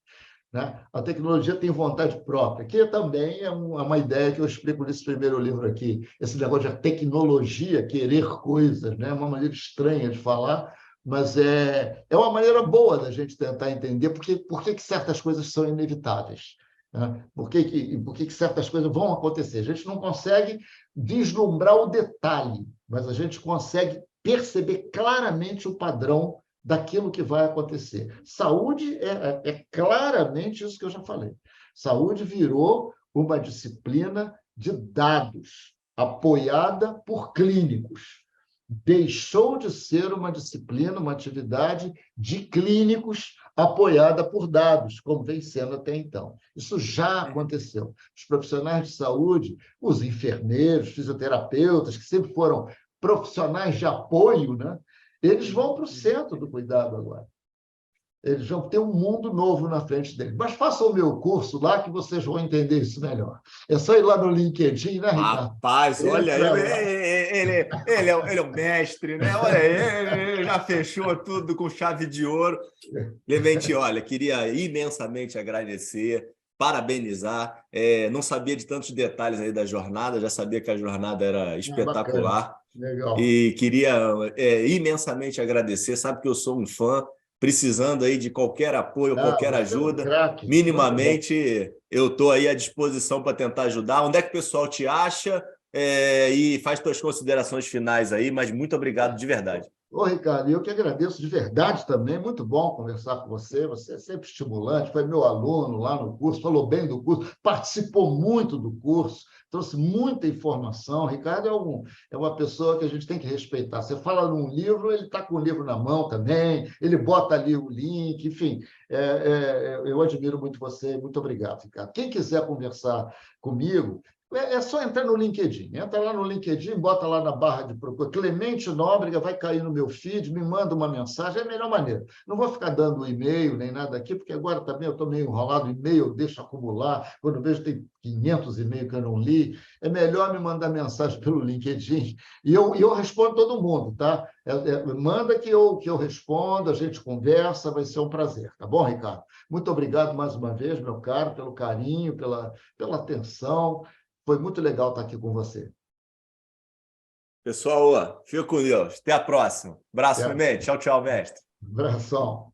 Né? A tecnologia tem vontade própria, que também é uma ideia que eu explico nesse primeiro livro aqui. Esse negócio de tecnologia querer coisas, né? É uma maneira estranha de falar, mas é uma maneira boa da gente tentar entender por que certas coisas são inevitáveis. Né? Por que certas coisas vão acontecer. A gente não consegue vislumbrar o detalhe, mas a gente consegue perceber claramente o padrão daquilo que vai acontecer. Saúde é claramente isso que eu já falei. Saúde virou uma disciplina de dados, apoiada por clínicos. Deixou de ser uma disciplina, uma atividade de clínicos apoiada por dados, como vem sendo até então. Isso já aconteceu. Os profissionais de saúde, os enfermeiros, fisioterapeutas, que sempre foram profissionais de apoio, né? Eles vão para o centro do cuidado agora. Eles vão ter um mundo novo na frente deles. Mas façam o meu curso lá que vocês vão entender isso melhor. É só ir lá no LinkedIn, né, Ricardo? Rapaz, olha, ele é o mestre, né? Olha, ele já fechou tudo com chave de ouro. Clemente, olha, queria imensamente agradecer, parabenizar. Não sabia de tantos detalhes aí da jornada, já sabia que a jornada era espetacular. Legal. E queria imensamente agradecer. Sabe que eu sou um fã, precisando aí de qualquer apoio, qualquer ajuda. Minimamente, eu estou aí à disposição para tentar ajudar. Onde é que o pessoal te acha? E faz suas considerações finais aí, mas muito obrigado de verdade. Ô, Ricardo, eu que agradeço de verdade também. Muito bom conversar com você. Você é sempre estimulante, foi meu aluno lá no curso, falou bem do curso, participou muito do curso, trouxe muita informação. Ricardo é uma pessoa que a gente tem que respeitar. Você fala num livro, ele está com o livro na mão também, ele bota ali o link, enfim. Eu admiro muito você. Muito obrigado, Ricardo. Quem quiser conversar comigo, é só entrar no LinkedIn. Entra lá no LinkedIn, bota lá na barra de procura. Clemente Nóbrega, vai cair no meu feed, me manda uma mensagem, é a melhor maneira. Não vou ficar dando e-mail nem nada aqui, porque agora também eu estou meio enrolado, e-mail eu deixo acumular, quando vejo tem 500 e-mails que eu não li. É melhor me mandar mensagem pelo LinkedIn. E eu respondo todo mundo, tá? Manda que eu respondo, a gente conversa, vai ser um prazer. Tá bom, Ricardo? Muito obrigado mais uma vez, meu caro, pelo carinho, pela atenção. Foi muito legal estar aqui com você. Pessoal, fica com Deus. Até a próxima. Abraço, Até. Clemente. Tchau, tchau, mestre. Abração.